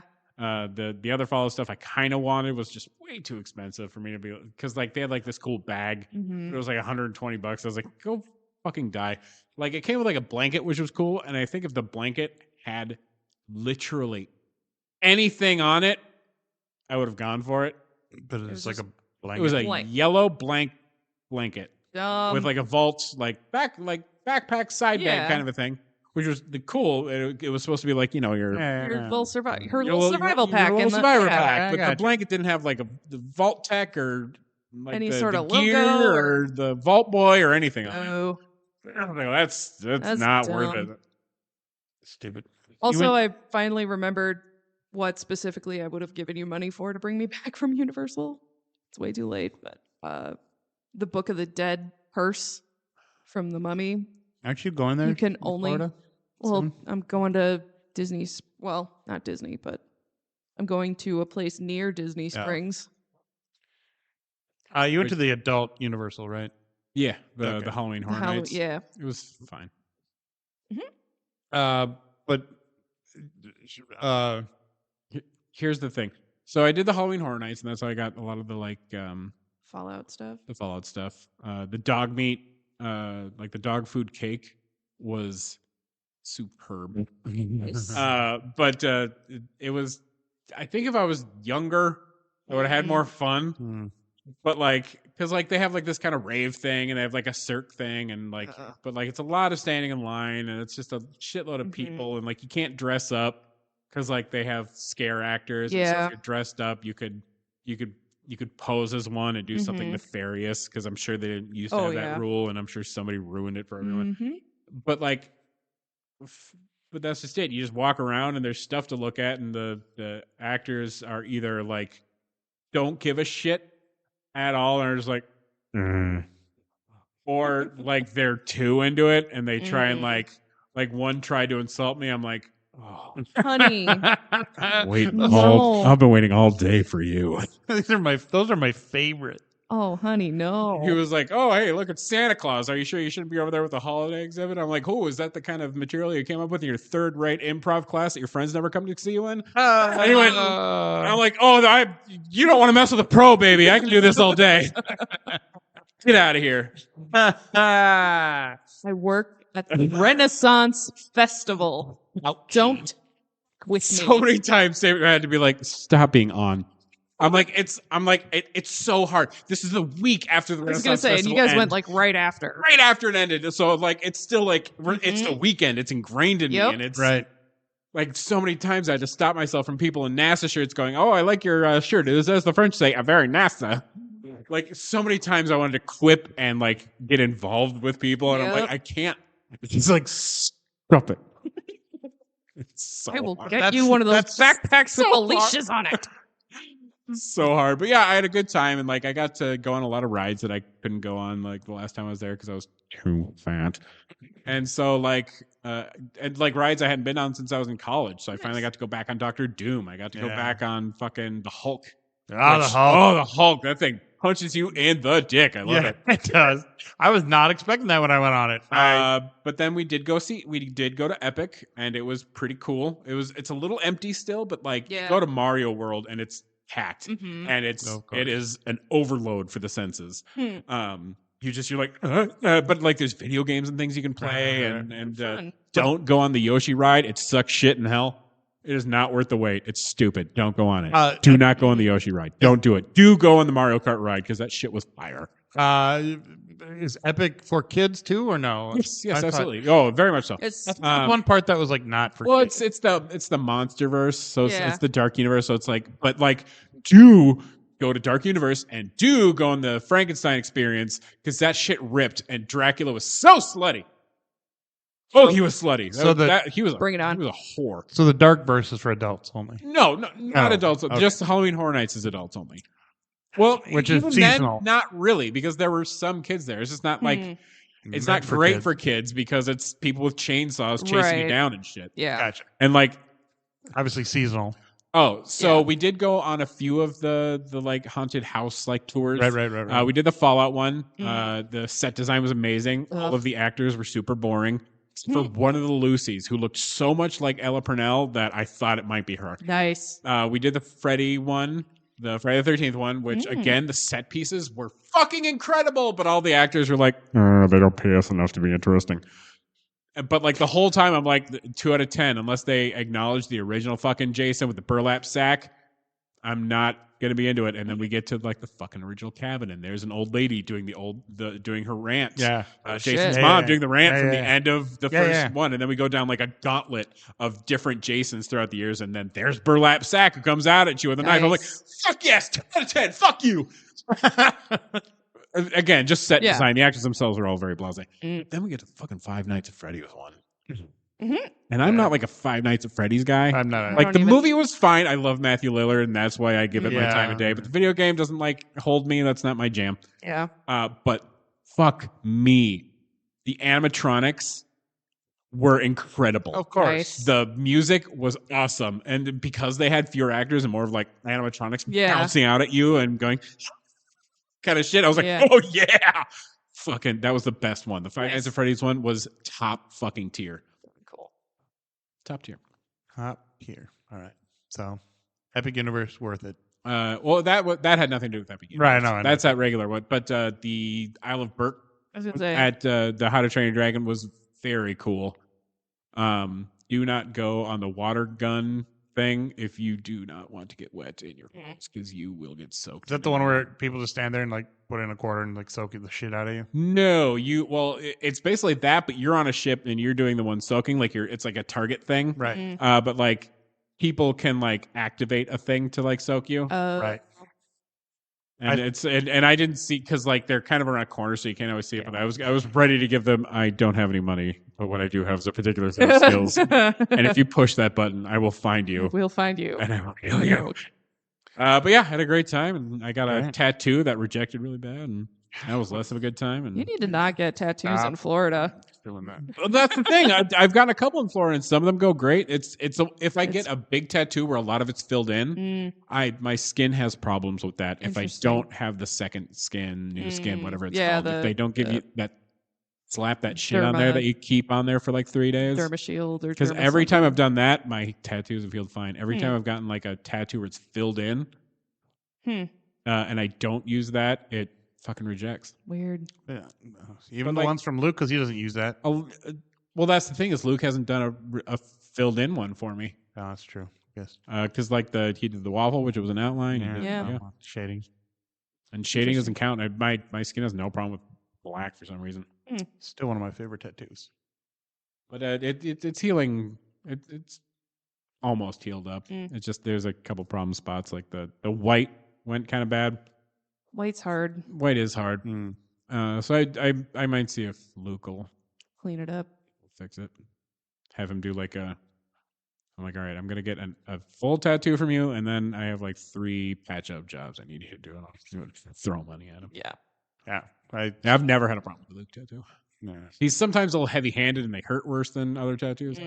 the other Fallout stuff I kind of wanted was just way too expensive for me to be, because like they had like this cool bag. Mm-hmm. It was like $120. I was like, go fucking die. Like it came with like a blanket, which was cool. And I think if the blanket had literally anything on it, I would have gone for it. But was it's like just- a blanket. It was a Blank. yellow blanket with like a vault, backpack side Yeah. bag kind of a thing, which was the cool. It was supposed to be like, you know, your Your little survival, her your little survival your pack, little and survivor yeah. pack. I But got the you. blanket didn't have like the vault tech or like Any the, sort the of gear logo or the vault boy or anything on it. Oh. I was like, that's That's not worth dumb. it. Stupid. Also, I finally remembered what specifically I would have given you money for to bring me back from Universal. It's way too late, but the Book of the Dead purse from The Mummy. Aren't you going there? You can in only. Florida? Well, soon? I'm going to Disney's. Well, not Disney, but I'm going to a place near Disney Springs. You went to the adult Universal, right? Yeah, the Okay. Halloween Horror Nights. Yeah. It was fine. But Here's the thing. So I did the Halloween Horror Nights, and that's how I got a lot of the Fallout stuff. the Fallout stuff. The dog meat, like the dog food cake, was superb. Nice. But it was. I think if I was younger, I would have had more fun. But because they have this kind of rave thing, and they have a Cirque thing, and but it's a lot of standing in line, and it's just a shitload of people, and you can't dress up because they have scare actors. And so Yeah. if you're dressed up, you could pose as one and do something nefarious, because I'm sure they didn't used to have that rule, and I'm sure somebody ruined it for everyone. But but that's just it. You just walk around, and there's stuff to look at, and the actors are either don't give a shit at all, and are just or they're too into it, and they try and one tried to insult me. I'm like, oh, Honey. wait, No. I've been waiting all day for you. those are my favorite. Oh, honey, no. He was like, oh, hey, look, it's Santa Claus. Are you sure you shouldn't be over there with the holiday exhibit? I'm like, oh, is that the kind of material you came up with in your third-rate improv class that your friends never come to see you in? And he went, I'm like, oh, you don't want to mess with a pro, baby. I can do this all day. Get out of here. I work at the Renaissance Festival. Don't with me. So many times David had to be like, stop being on. It's so hard. This is the week after the I was Renaissance gonna say, and Festival you guys ends. went right after. Right after it ended. So it's still it's the weekend. It's ingrained in me, and it's Right. So many times I had to stop myself from people in NASA shirts going, oh, I like your shirt. It is, as the French say, a very NASA. So many times I wanted to quip and get involved with people, and I'm like, I can't. It's stop it. It's so I will hard. get you one of those backpacks with the hard. leashes on it. So hard. But yeah, I had a good time, and I got to go on a lot of rides that I couldn't go on the last time I was there because I was too fat. And so rides I hadn't been on since I was in college. So I finally got to go back on Doctor Doom. I got to go back on fucking the Hulk. The Hulk. Oh, the Hulk. That thing punches you in the dick. I love it. It does. I was not expecting that when I went on it. But then we did go to Epic, and it was pretty cool. It's a little empty still, but go to Mario World and it's packed, and it is an overload for the senses. You're like, but there's video games and things you can play, and don't go on the Yoshi ride. It sucks shit in hell. It is not worth the wait. It's stupid. Don't go on it. Do not go on the Yoshi ride. Don't do it. Do go on the Mario Kart ride, because that shit was fire. Is Epic for kids too, or no? Yes, absolutely. Oh, very much so. It's That's one part that was not for kids. It's the MonsterVerse, so it's the Dark Universe. So it's do go to Dark Universe and do go on the Frankenstein experience, because that shit ripped, and Dracula was so slutty. Oh, he was slutty. Bring it on. He was a whore. So the Dark Verse is for adults only. No, not adults. Okay. Just Halloween Horror Nights is adults only. Well, Which is even then, seasonal. not really, because there were some kids there. It's just not it's not for great kids. for kids, because it's people with chainsaws chasing you Right. down and shit. yeah. Gotcha. And Obviously seasonal. oh, so we did go on a few of the haunted house tours. Right. We did the Fallout one. The set design was amazing. All of the actors were super boring. Except for one of the Lucys, who looked so much like Ella Purnell that I thought it might be her. Nice. We did the Freddy one, the Friday the 13th one, which again, the set pieces were fucking incredible, but all the actors were like, they don't pay us enough to be interesting. But the whole time, I'm 2 out of 10, unless they acknowledge the original fucking Jason with the burlap sack. I'm not gonna be into it. And then we get to the fucking original cabin, and there's an old lady doing doing her rant. Yeah. Jason's shit. mom Yeah. doing the rant from the Yeah. end of the first one, and then we go down a gauntlet of different Jasons throughout the years, and then there's burlap sack who comes out at you with a knife. I'm like, fuck yes, 10 out of 10, fuck you. Again, just set design. The actors themselves are all very blasé. Then we get to fucking Five Nights at Freddy's one. And I'm not like a Five Nights at Freddy's guy. I'm not. Like the movie was fine. I love Matthew Lillard, and that's why I give it my time of day. But the video game doesn't like hold me. That's not my jam. Yeah. But fuck me, the animatronics were incredible. Of course, Nice. The music was awesome, and because they had fewer actors and more of like animatronics bouncing out at you and going kind of shit, I was like, oh yeah, fucking that was the best one. The Five Nights at Freddy's one was top fucking tier. Cool. Top tier. Top here. All right. So, Epic Universe worth it. Well, that had nothing to do with Epic Universe. Right, I know. That's that regular one. But the Isle of Berk I was gonna say. at the How to Train Your Dragon was very cool. Do not go on the water gun thing if you do not want to get wet in your clothes, because you will get soaked. Is that the one where people just stand there and like put in a quarter and like soak the shit out of you? No, it's basically that, but you're on a ship and you're doing the one soaking, like it's like a target thing. Right. But like people can like activate a thing to like soak you. Right. And and I didn't see, because like they're kind of around corners, so you can't always see it. But I was ready to give them. I don't have any money, but what I do have is a particular set of skills. And if you push that button, I will find you. We'll find you. And I will kill you. But yeah, I had a great time, and I got a tattoo that rejected really bad, and that was less of a good time. And You need to not get tattoos in Florida. Doing that. well, that's the thing. I've gotten a couple in Florida, and some of them go great. If I get a big tattoo where a lot of it's filled in, my skin has problems with that. If I don't have the second skin, new skin, whatever it's called, if they don't give you that slap that shit on there that you keep on there for like 3 days, Derma Shield or because Derma every time something. I've done that, my tattoos have healed fine. Every time I've gotten like a tattoo where it's filled in, and I don't use that, it fucking rejects. Weird. Yeah. Even the ones from Luke, because he doesn't use that. Oh, well, that's the thing, is Luke hasn't done a filled in one for me. Oh, that's true. Yes. Because like he did the waffle, which was an outline. Yeah. Shading. And shading doesn't count. My skin has no problem with black for some reason. Still one of my favorite tattoos. But it's healing. It's almost healed up. It's just there's a couple problem spots, like the white went kind of bad. White's hard. White is hard. So I might see if Luke will Clean it up. fix it. Have him do like I'm like, all right, I'm gonna get a full tattoo from you, and then I have like 3 patch-up jobs I need you to do, and I'll throw money at him. Yeah. Yeah. I've never had a problem with a Luke tattoo. Yeah. He's sometimes a little heavy-handed, and they hurt worse than other tattoos.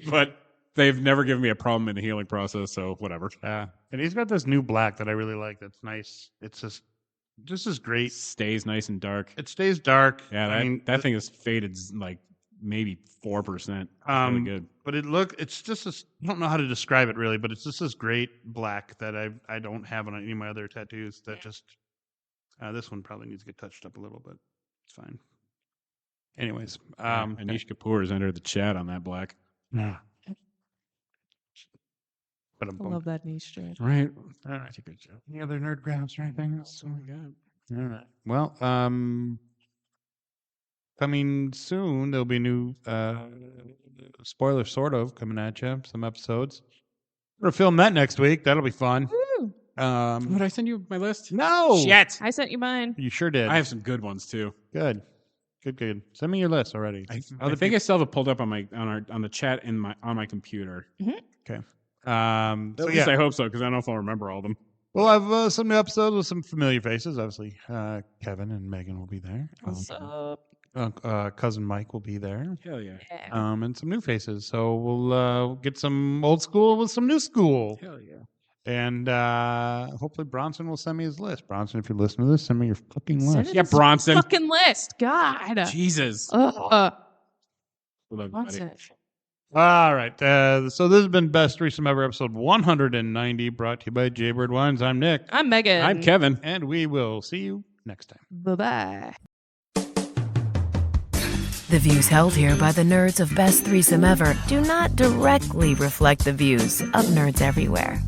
But they've never given me a problem in the healing process, so whatever. Yeah. And he's got this new black that I really like. That's nice. It's just is great. Stays nice and dark. It stays dark. Yeah, that thing is faded like maybe 4%. It's really good. But it's just this, I don't know how to describe it really, but it's just this great black that I don't have on any of my other tattoos. That just this one probably needs to get touched up a little, but it's fine. Anyways, Anish Kapoor has entered the chat on that black. Yeah. But I love that niche joke. Right. All right. That's a good joke. Any other nerd grabs or anything else? Oh my god. All right. Well, coming soon, there'll be a new spoiler sort of coming at you. Some episodes. We're gonna film that next week. That'll be fun. Woo. Would I send you my list? No. Shit. I sent you mine. You sure did. I have some good ones too. Good. Send me your list already. I think I still have it pulled up on the chat on my computer. Okay. At least I hope so, because I don't know if I'll remember all of them. We'll have some new episodes with some familiar faces. Obviously, Kevin and Megan will be there. What's up? Cousin Mike will be there. Hell yeah. And some new faces. So we'll get some old school with some new school. Hell yeah. And hopefully Bronson will send me his list. Bronson, if you listen to this, send me your fucking list. Yeah, Bronson. Fucking list. God. Jesus. Ugh. Bronson. All right. So this has been Best Threesome Ever, episode 190, brought to you by Jaybird Wines. I'm Nick. I'm Megan. I'm Kevin. And we will see you next time. Bye-bye. The views held here by the nerds of Best Threesome Ever do not directly reflect the views of nerds everywhere.